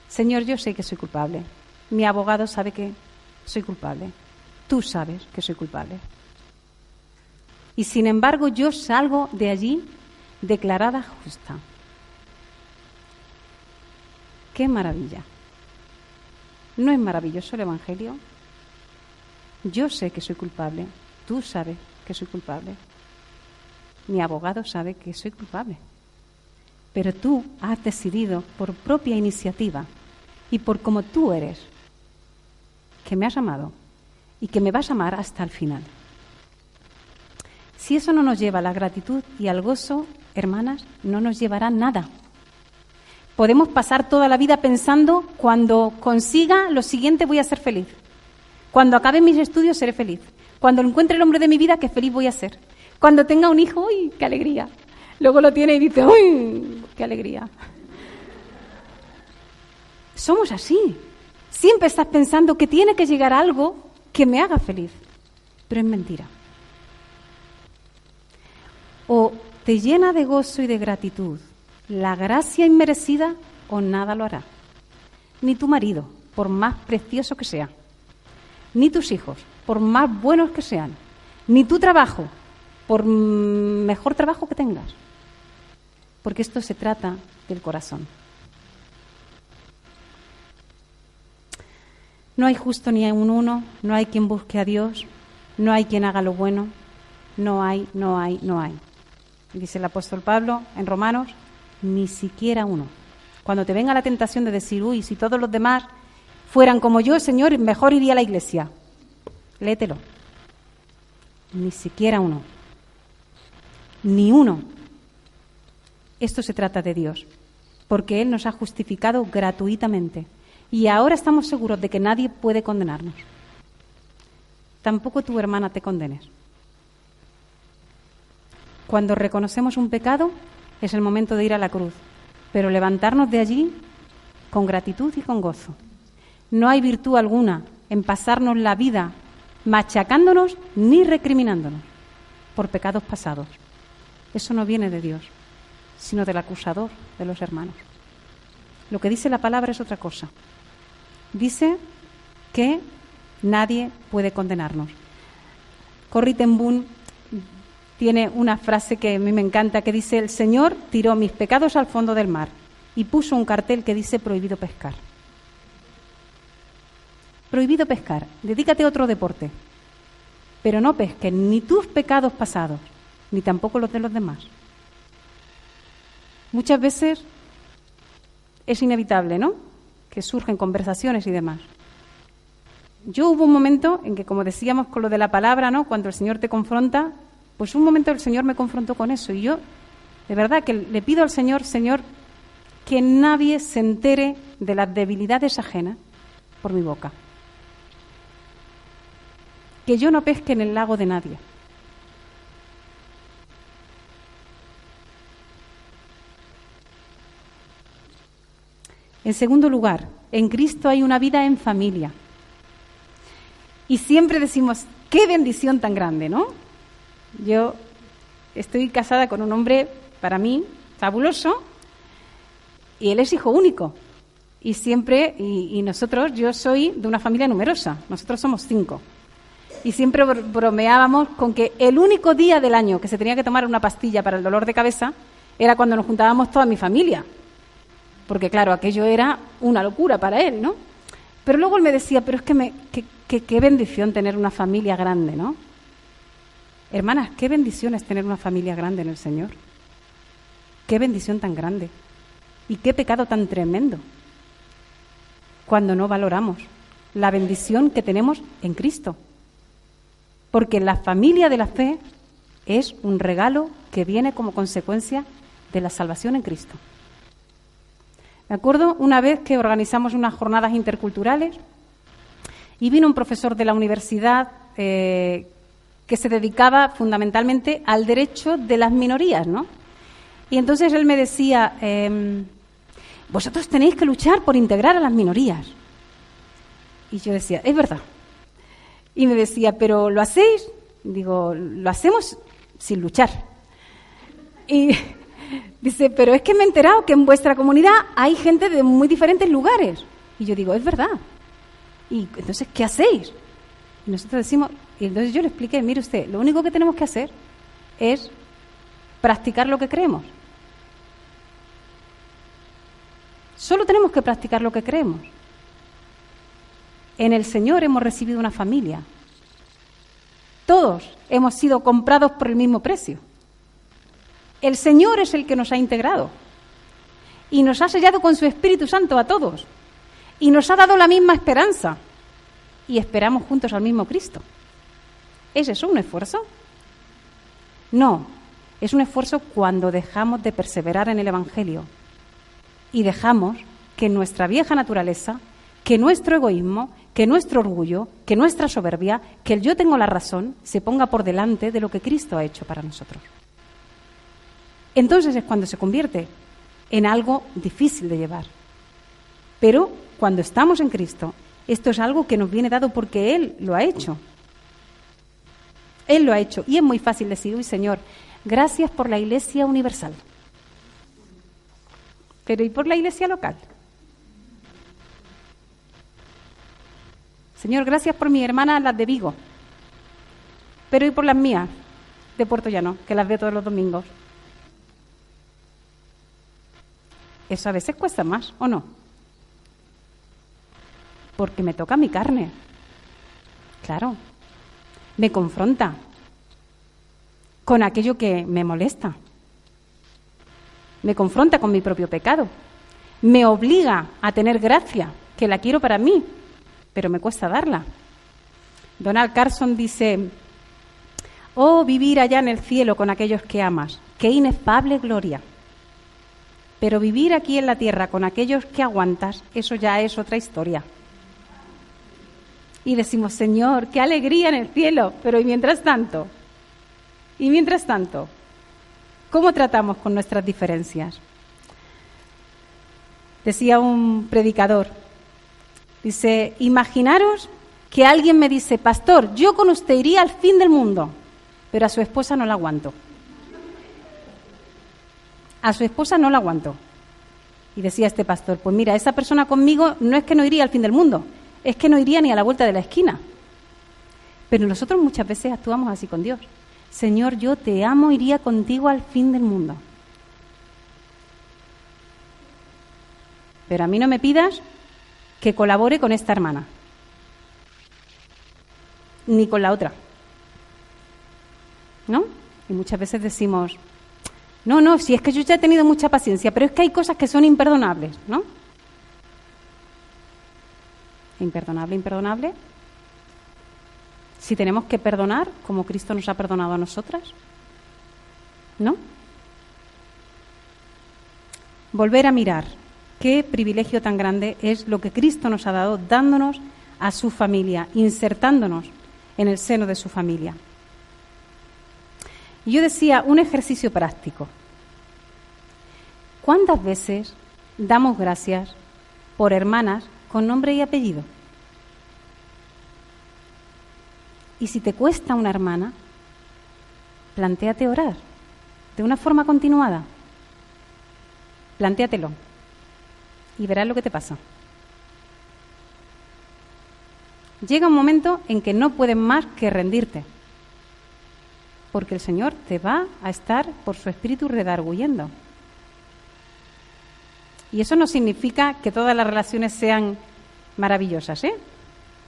Señor, yo sé que soy culpable. Mi abogado sabe que soy culpable. Tú sabes que soy culpable. Y sin embargo, yo salgo de allí declarada justa. ¡Qué maravilla! ¿No es maravilloso el Evangelio? Yo sé que soy culpable. Tú sabes que soy culpable. Mi abogado sabe que soy culpable. Pero tú has decidido por propia iniciativa y por como tú eres, que me has amado y que me vas a amar hasta el final. Si eso no nos lleva a la gratitud y al gozo, hermanas, no nos llevará a nada. Podemos pasar toda la vida pensando, cuando consiga lo siguiente voy a ser feliz. Cuando acabe mis estudios seré feliz. Cuando encuentre el hombre de mi vida, qué feliz voy a ser. Cuando tenga un hijo, ¡uy, qué alegría! Luego lo tiene y dice, ¡uy, qué alegría! Somos así. Siempre estás pensando que tiene que llegar algo que me haga feliz. Pero es mentira. O te llena de gozo y de gratitud la gracia inmerecida, o nada lo hará. Ni tu marido, por más precioso que sea, ni tus hijos, por más buenos que sean, ni tu trabajo, por mejor trabajo que tengas. Porque esto se trata del corazón. No hay justo ni un uno, no hay quien busque a Dios, no hay quien haga lo bueno, no hay. Dice el apóstol Pablo en Romanos, ni siquiera uno. Cuando te venga la tentación de decir, uy, si todos los demás fueran como yo, Señor, mejor iría a la iglesia. Léetelo. Ni siquiera uno. Ni uno. Esto se trata de Dios, porque Él nos ha justificado gratuitamente y ahora estamos seguros de que nadie puede condenarnos. Tampoco tu hermana te condenes. Cuando reconocemos un pecado, es el momento de ir a la cruz, pero levantarnos de allí con gratitud y con gozo. No hay virtud alguna en pasarnos la vida machacándonos ni recriminándonos por pecados pasados. Eso no viene de Dios, sino del acusador de los hermanos. Lo que dice la palabra es otra cosa. Dice que nadie puede condenarnos. Corrie ten Boom tiene una frase que a mí me encanta, que dice, el Señor tiró mis pecados al fondo del mar y puso un cartel que dice prohibido pescar. Prohibido pescar, dedícate a otro deporte, pero no pesques ni tus pecados pasados, ni tampoco los de los demás. Muchas veces es inevitable, ¿no?, que surgen conversaciones y demás. Yo hubo un momento en que, como decíamos con lo de la palabra, ¿no?, cuando el Señor te confronta, pues un momento el Señor me confrontó con eso y yo, de verdad, que le pido al Señor, Señor, que nadie se entere de las debilidades ajenas por mi boca. Que yo no pesque en el lago de nadie. En segundo lugar, en Cristo hay una vida en familia. Y siempre decimos, qué bendición tan grande, ¿no? Yo estoy casada con un hombre, para mí, fabuloso, y él es hijo único. Y siempre, y nosotros, yo soy de una familia numerosa, nosotros somos 5. Y siempre bromeábamos con que el único día del año que se tenía que tomar una pastilla para el dolor de cabeza era cuando nos juntábamos toda mi familia. Porque claro, aquello era una locura para él, ¿no? Pero luego él me decía, pero es que qué bendición tener una familia grande, ¿no? Hermanas, qué bendición es tener una familia grande en el Señor. Qué bendición tan grande. Y qué pecado tan tremendo cuando no valoramos la bendición que tenemos en Cristo. Porque la familia de la fe es un regalo que viene como consecuencia de la salvación en Cristo. Me acuerdo una vez que organizamos unas jornadas interculturales y vino un profesor de la universidad que se dedicaba fundamentalmente al derecho de las minorías, ¿no? Y entonces él me decía, vosotros tenéis que luchar por integrar a las minorías. Y yo decía, es verdad. Y me decía, ¿pero lo hacéis? Digo, lo hacemos sin luchar. Y dice, pero es que me he enterado que en vuestra comunidad hay gente de muy diferentes lugares. Y yo digo, es verdad. Y entonces, ¿qué hacéis? Y nosotros decimos, y entonces yo le expliqué, mire usted, lo único que tenemos que hacer es practicar lo que creemos. Solo tenemos que practicar lo que creemos. En el Señor hemos recibido una familia. Todos hemos sido comprados por el mismo precio. El Señor es el que nos ha integrado y nos ha sellado con su Espíritu Santo a todos y nos ha dado la misma esperanza y esperamos juntos al mismo Cristo. ¿Es eso un esfuerzo? No, es un esfuerzo cuando dejamos de perseverar en el Evangelio y dejamos que nuestra vieja naturaleza, que nuestro egoísmo, que nuestro orgullo, que nuestra soberbia, que el yo tengo la razón, se ponga por delante de lo que Cristo ha hecho para nosotros. Entonces es cuando se convierte en algo difícil de llevar. Pero cuando estamos en Cristo, esto es algo que nos viene dado porque Él lo ha hecho. Él lo ha hecho. Y es muy fácil decir, uy, Señor, gracias por la Iglesia universal. Pero ¿y por la Iglesia local? Señor, gracias por mis hermanas, las de Vigo. Pero ¿y por las mías de Puerto Llano, que las veo todos los domingos? Eso a veces cuesta más, ¿o no? Porque me toca mi carne. Claro. Me confronta con aquello que me molesta. Me confronta con mi propio pecado. Me obliga a tener gracia, que la quiero para mí, pero me cuesta darla. Donald Carson dice, oh, vivir allá en el cielo con aquellos que amas, qué inefable gloria. Pero vivir aquí en la tierra con aquellos que aguantas, eso ya es otra historia. Y decimos, Señor, qué alegría en el cielo, pero ¿y mientras tanto? ¿Y mientras tanto? ¿Cómo tratamos con nuestras diferencias? Decía un predicador, dice, imaginaros que alguien me dice, pastor, yo con usted iría al fin del mundo, pero a su esposa no la aguanto. A su esposa no la aguanto. Y decía este pastor, pues mira, esa persona conmigo no es que no iría al fin del mundo, es que no iría ni a la vuelta de la esquina. Pero nosotros muchas veces actuamos así con Dios. Señor, yo te amo, iría contigo al fin del mundo. Pero a mí no me pidas que colabore con esta hermana, ni con la otra. ¿No? Y muchas veces decimos, no, si es que yo ya he tenido mucha paciencia, pero es que hay cosas que son imperdonables, ¿no? Imperdonable. Si tenemos que perdonar como Cristo nos ha perdonado a nosotras, ¿no? Volver a mirar. Qué privilegio tan grande es lo que Cristo nos ha dado, dándonos a su familia, insertándonos en el seno de su familia. Y yo decía, un ejercicio práctico. ¿Cuántas veces damos gracias por hermanas con nombre y apellido? Y si te cuesta una hermana, plantéate orar de una forma continuada. Plantéatelo y verás lo que te pasa. Llega un momento en que no puedes más que rendirte, porque el Señor te va a estar por su espíritu redarguyendo. Y eso no significa que todas las relaciones sean maravillosas, ¿eh?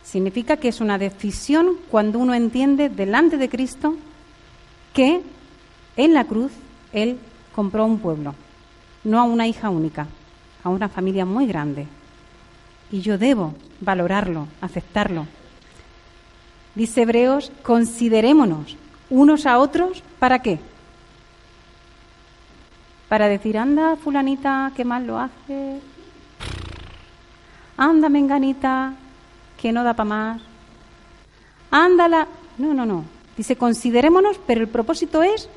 Significa que es una decisión cuando uno entiende delante de Cristo que en la cruz Él compró un pueblo, no a una hija única, a una familia muy grande. Y yo debo valorarlo, aceptarlo. Dice Hebreos, considerémonos unos a otros, ¿para qué? Para decir, anda, fulanita, qué mal lo hace. Anda, menganita, que no da para más. Ándala. No. Dice, considerémonos, pero el propósito es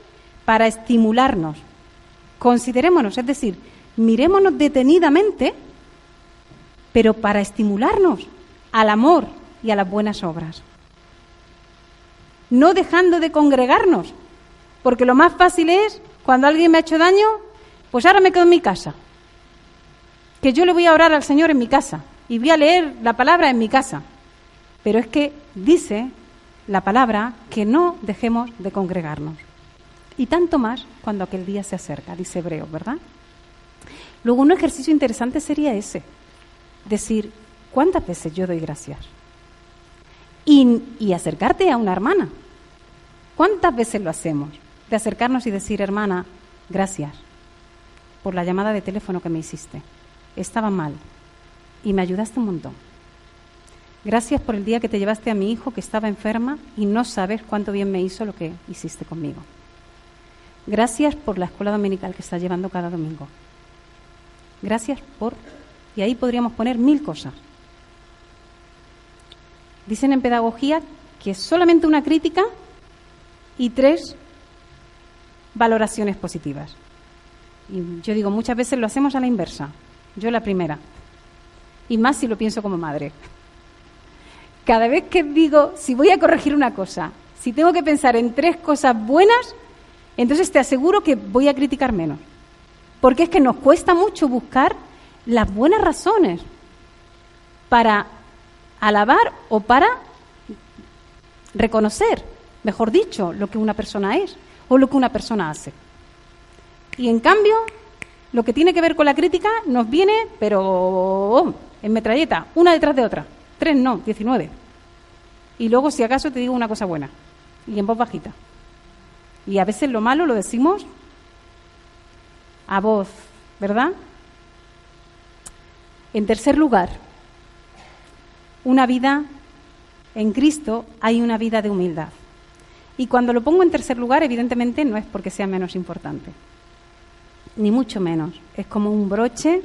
para estimularnos. Considerémonos, es decir, mirémonos detenidamente, pero para estimularnos al amor y a las buenas obras. No dejando de congregarnos, porque lo más fácil es, cuando alguien me ha hecho daño, pues ahora me quedo en mi casa. Que yo le voy a orar al Señor en mi casa y voy a leer la palabra en mi casa. Pero es que dice la palabra que no dejemos de congregarnos. Y tanto más cuando aquel día se acerca, dice Hebreos, ¿verdad? Luego un ejercicio interesante sería ese. Decir, ¿cuántas veces yo doy gracias? Y acercarte a una hermana. ¿Cuántas veces lo hacemos? De acercarnos y decir, hermana, gracias por la llamada de teléfono que me hiciste. Estaba mal y me ayudaste un montón. Gracias por el día que te llevaste a mi hijo que estaba enferma y no sabes cuánto bien me hizo lo que hiciste conmigo. Gracias por la escuela dominical que estás llevando cada domingo. Gracias por... Y ahí podríamos poner 1000 cosas. Dicen en pedagogía que es solamente una crítica y 3 valoraciones positivas. Y yo digo, muchas veces lo hacemos a la inversa. Yo la primera. Y más si lo pienso como madre. Cada vez que digo, si voy a corregir una cosa, si tengo que pensar en 3 cosas buenas, entonces te aseguro que voy a criticar menos. Porque es que nos cuesta mucho buscar las buenas razones para alabar o para reconocer, mejor dicho, lo que una persona es o lo que una persona hace. Y en cambio, lo que tiene que ver con la crítica nos viene, pero en metralleta, una detrás de otra. 3 no, 19. Y luego, si acaso, te digo una cosa buena. Y en voz bajita. Y a veces lo malo lo decimos a voz, ¿verdad? En tercer lugar, una vida en Cristo, hay una vida de humildad. Y cuando lo pongo en tercer lugar, evidentemente no es porque sea menos importante, ni mucho menos. Es como un broche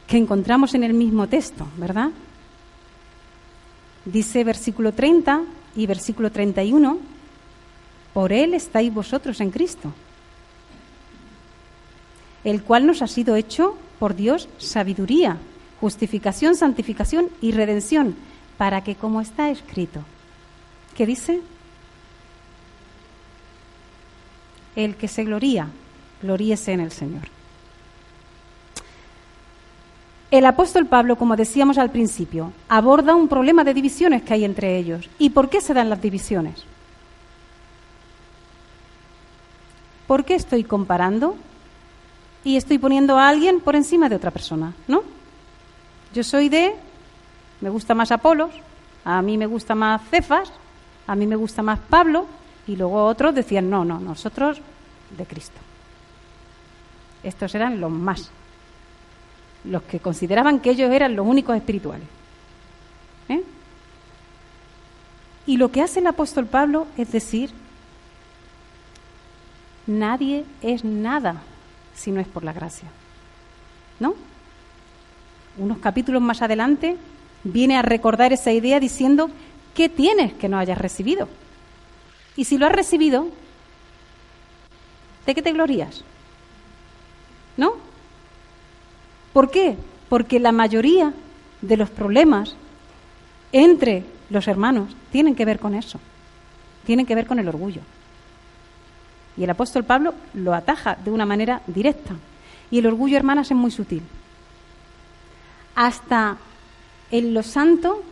que encontramos en el mismo texto, ¿verdad? Dice versículo 30 y versículo 31, por Él estáis vosotros en Cristo, el cual nos ha sido hecho por Dios sabiduría, justificación, santificación y redención, para que, como está escrito, ¿qué dice? El que se gloría, gloríese en el Señor. El apóstol Pablo, como decíamos al principio, aborda un problema de divisiones que hay entre ellos. ¿Y por qué se dan las divisiones? ¿Por qué estoy comparando y estoy poniendo a alguien por encima de otra persona? ¿No? Yo soy me gusta más Apolos, a mí me gusta más Cefas, a mí me gusta más Pablo, y luego otros decían, no, nosotros de Cristo. Estos eran los que consideraban que ellos eran los únicos espirituales. Y lo que hace el apóstol Pablo es decir, nadie es nada si no es por la gracia. ¿No? Unos capítulos más adelante viene a recordar esa idea diciendo, ¿qué tienes que no hayas recibido? Y si lo has recibido, ¿de qué te glorías? ¿No? ¿Por qué? Porque la mayoría de los problemas entre los hermanos tienen que ver con eso, tienen que ver con el orgullo. Y el apóstol Pablo lo ataja de una manera directa. Y el orgullo, hermanas, es muy sutil. Hasta en lo santo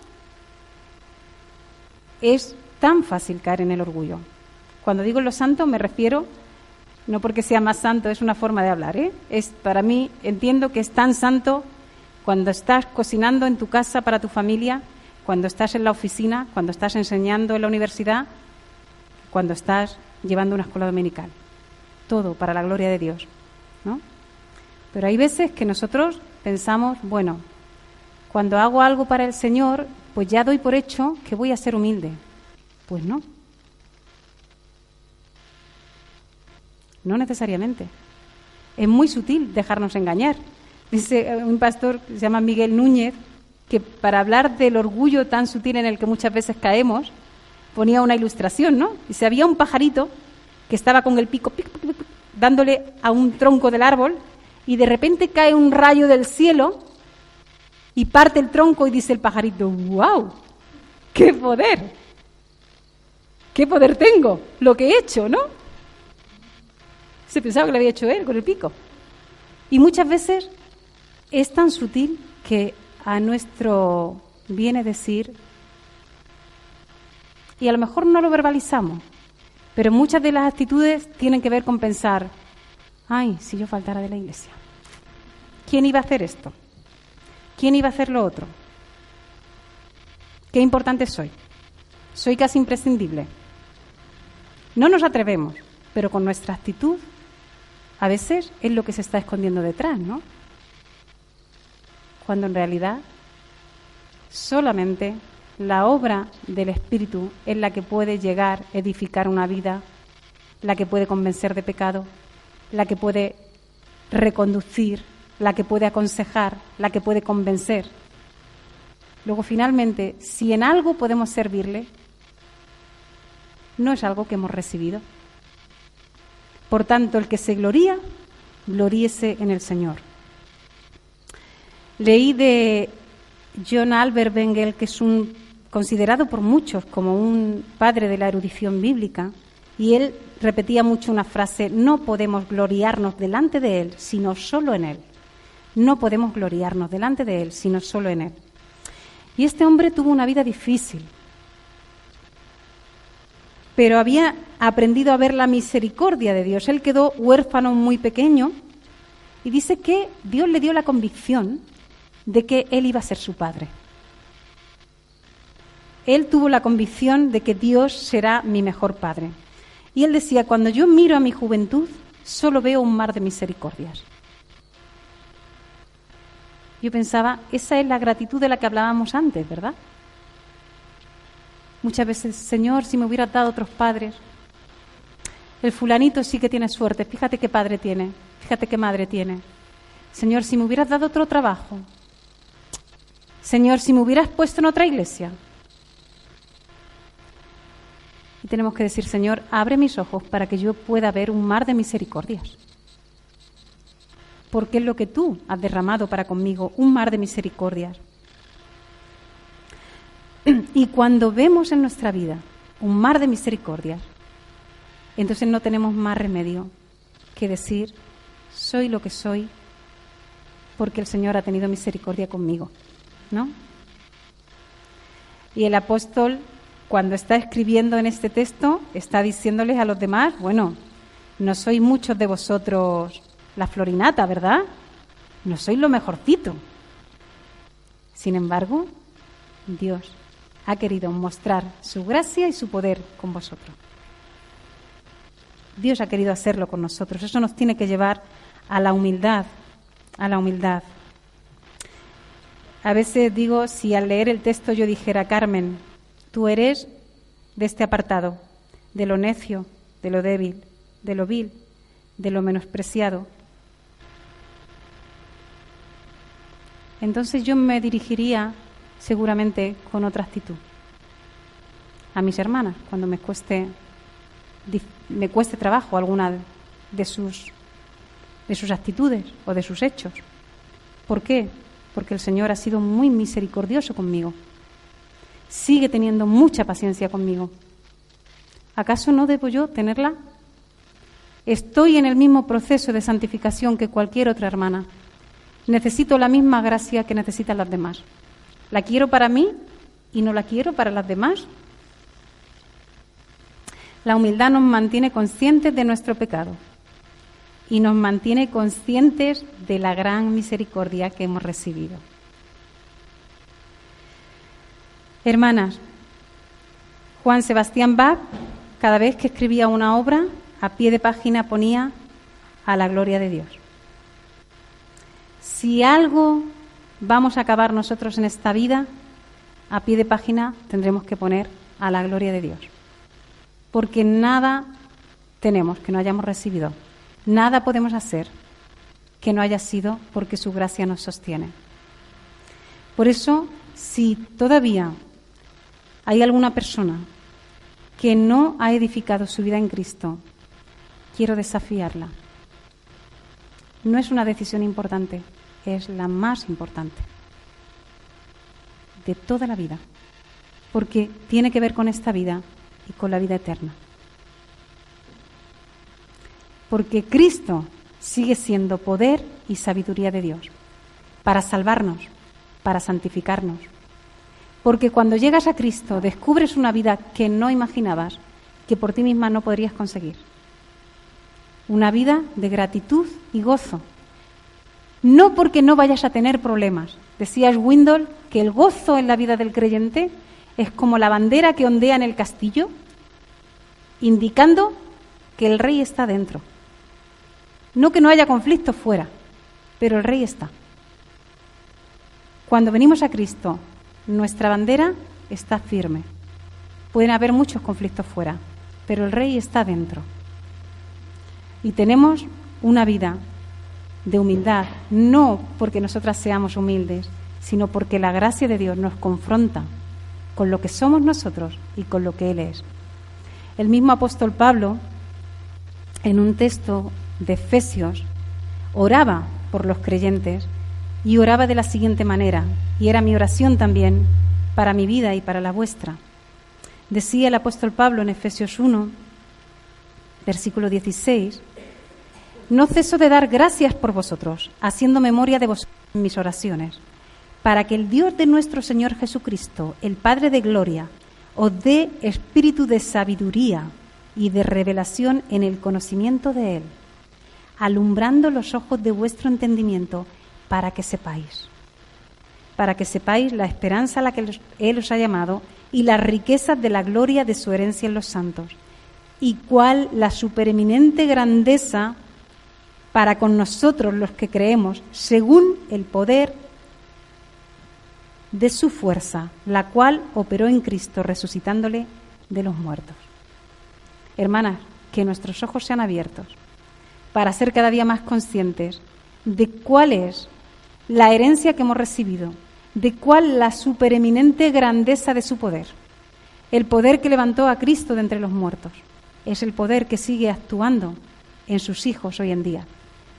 es tan fácil caer en el orgullo. Cuando digo en lo santo me refiero, no porque sea más santo, es una forma de hablar, Es, para mí, entiendo que es tan santo cuando estás cocinando en tu casa para tu familia, cuando estás en la oficina, cuando estás enseñando en la universidad, cuando estás llevando una escuela dominical. Todo para la gloria de Dios, ¿no? Pero hay veces que nosotros pensamos, bueno, cuando hago algo para el Señor, pues ya doy por hecho que voy a ser humilde. Pues no. No necesariamente. Es muy sutil dejarnos engañar. Dice un pastor que se llama Miguel Núñez que para hablar del orgullo tan sutil en el que muchas veces caemos, ponía una ilustración, ¿no? Y se había un pajarito que estaba con el pico, dándole a un tronco del árbol, y de repente cae un rayo del cielo y parte el tronco, y dice el pajarito: ¡wow! ¡Qué poder! ¡Qué poder tengo! Lo que he hecho, ¿no? Se pensaba que lo había hecho él con el pico. Y muchas veces es tan sutil que a nuestro viene decir, y a lo mejor no lo verbalizamos, pero muchas de las actitudes tienen que ver con pensar: ay, si yo faltara de la iglesia, ¿quién iba a hacer esto? ¿Quién iba a hacer lo otro? Qué importante soy. Soy casi imprescindible. No nos atrevemos, pero con nuestra actitud a veces es lo que se está escondiendo detrás, ¿no? Cuando en realidad solamente la obra del Espíritu es la que puede llegar a edificar una vida, la que puede convencer de pecado, la que puede reconducir, la que puede aconsejar, la que puede convencer. Luego, finalmente, si en algo podemos servirle, no es algo que hemos recibido. Por tanto, el que se gloría, gloríese en el Señor. Leí de John Albert Bengel, que es considerado por muchos como un padre de la erudición bíblica, y él repetía mucho una frase: no podemos gloriarnos delante de Él, sino solo en Él. No podemos gloriarnos delante de Él, sino solo en Él. Y este hombre tuvo una vida difícil, pero había aprendido a ver la misericordia de Dios. Él quedó huérfano muy pequeño y dice que Dios le dio la convicción de que él iba a ser su padre. Él tuvo la convicción de que Dios será mi mejor padre. Y él decía: cuando yo miro a mi juventud, solo veo un mar de misericordias. Yo pensaba, esa es la gratitud de la que hablábamos antes, ¿verdad? Muchas veces: Señor, si me hubieras dado otros padres. El fulanito sí que tiene suerte, fíjate qué padre tiene, fíjate qué madre tiene. Señor, si me hubieras dado otro trabajo. Señor, si me hubieras puesto en otra iglesia. Y tenemos que decir: Señor, abre mis ojos para que yo pueda ver un mar de misericordias. Porque es lo que tú has derramado para conmigo, un mar de misericordias. Y cuando vemos en nuestra vida un mar de misericordias, entonces no tenemos más remedio que decir: soy lo que soy porque el Señor ha tenido misericordia conmigo, ¿no? Y el apóstol, cuando está escribiendo en este texto, está diciéndoles a los demás: bueno, no sois muchos de vosotros la florinata, ¿verdad? No sois lo mejorcito. Sin embargo, Dios ha querido mostrar su gracia y su poder con vosotros. Dios ha querido hacerlo con nosotros. Eso nos tiene que llevar a la humildad, a la humildad. A veces digo, si al leer el texto yo dijera: Carmen, tú eres de este apartado, de lo necio, de lo débil, de lo vil, de lo menospreciado, entonces yo me dirigiría seguramente con otra actitud a mis hermanas cuando me cueste trabajo alguna de sus actitudes o de sus hechos. ¿Por qué? Porque el Señor ha sido muy misericordioso conmigo. Sigue teniendo mucha paciencia conmigo. ¿Acaso no debo yo tenerla? Estoy en el mismo proceso de santificación que cualquier otra hermana. Necesito la misma gracia que necesitan las demás. ¿La quiero para mí y no la quiero para las demás? La humildad nos mantiene conscientes de nuestro pecado y nos mantiene conscientes de la gran misericordia que hemos recibido. Hermanas, Juan Sebastián Bach, cada vez que escribía una obra, a pie de página ponía: a la gloria de Dios. Si algo vamos a acabar nosotros en esta vida, a pie de página tendremos que poner: a la gloria de Dios. Porque nada tenemos que no hayamos recibido, nada podemos hacer que no haya sido porque su gracia nos sostiene. Por eso, si todavía hay alguna persona que no ha edificado su vida en Cristo, quiero desafiarla. No es una decisión importante, es la más importante de toda la vida, porque tiene que ver con esta vida y con la vida eterna. Porque Cristo sigue siendo poder y sabiduría de Dios para salvarnos, para santificarnos. Porque cuando llegas a Cristo descubres una vida que no imaginabas, que por ti misma no podrías conseguir. Una vida de gratitud y gozo. No porque no vayas a tener problemas. Decía Swindoll que el gozo en la vida del creyente es como la bandera que ondea en el castillo, indicando que el rey está dentro. No que no haya conflictos fuera, pero el rey está. Cuando venimos a Cristo, nuestra bandera está firme. Pueden haber muchos conflictos fuera, pero el rey está dentro. Y tenemos una vida de humildad, no porque nosotras seamos humildes, sino porque la gracia de Dios nos confronta con lo que somos nosotros y con lo que Él es. El mismo apóstol Pablo, en un texto de Efesios, oraba por los creyentes y oraba de la siguiente manera, y era mi oración también para mi vida y para la vuestra. Decía el apóstol Pablo en Efesios 1, versículo 16, no ceso de dar gracias por vosotros, haciendo memoria de vosotros en mis oraciones, para que el Dios de nuestro Señor Jesucristo, el Padre de gloria, os dé espíritu de sabiduría y de revelación en el conocimiento de Él, alumbrando los ojos de vuestro entendimiento, para que sepáis la esperanza a la que Él os ha llamado y las riquezas de la gloria de su herencia en los santos, y cuál la supereminente grandeza para con nosotros los que creemos, según el poder de su fuerza, la cual operó en Cristo, resucitándole de los muertos. Hermanas, que nuestros ojos sean abiertos para ser cada día más conscientes de cuál es la herencia que hemos recibido, de cuál la supereminente grandeza de su poder. El poder que levantó a Cristo de entre los muertos es el poder que sigue actuando en sus hijos hoy en día.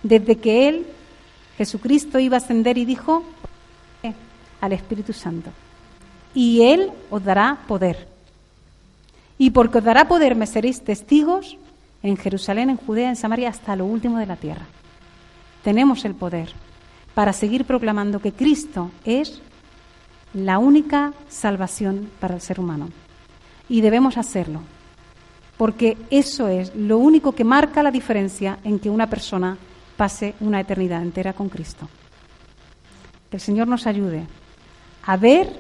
Desde que Él, Jesucristo, iba a ascender y dijo al Espíritu Santo, y Él os dará poder. Y porque os dará poder me seréis testigos en Jerusalén, en Judea, en Samaria, hasta lo último de la tierra. Tenemos el poder para seguir proclamando que Cristo es la única salvación para el ser humano. Y debemos hacerlo, porque eso es lo único que marca la diferencia en que una persona pase una eternidad entera con Cristo. Que el Señor nos ayude a ver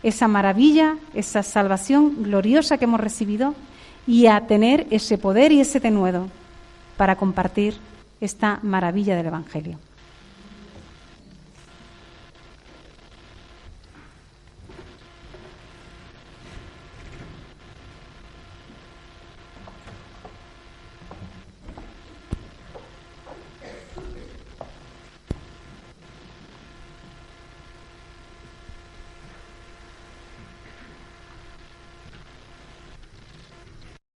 esa maravilla, esa salvación gloriosa que hemos recibido y a tener ese poder y ese denuedo para compartir esta maravilla del Evangelio.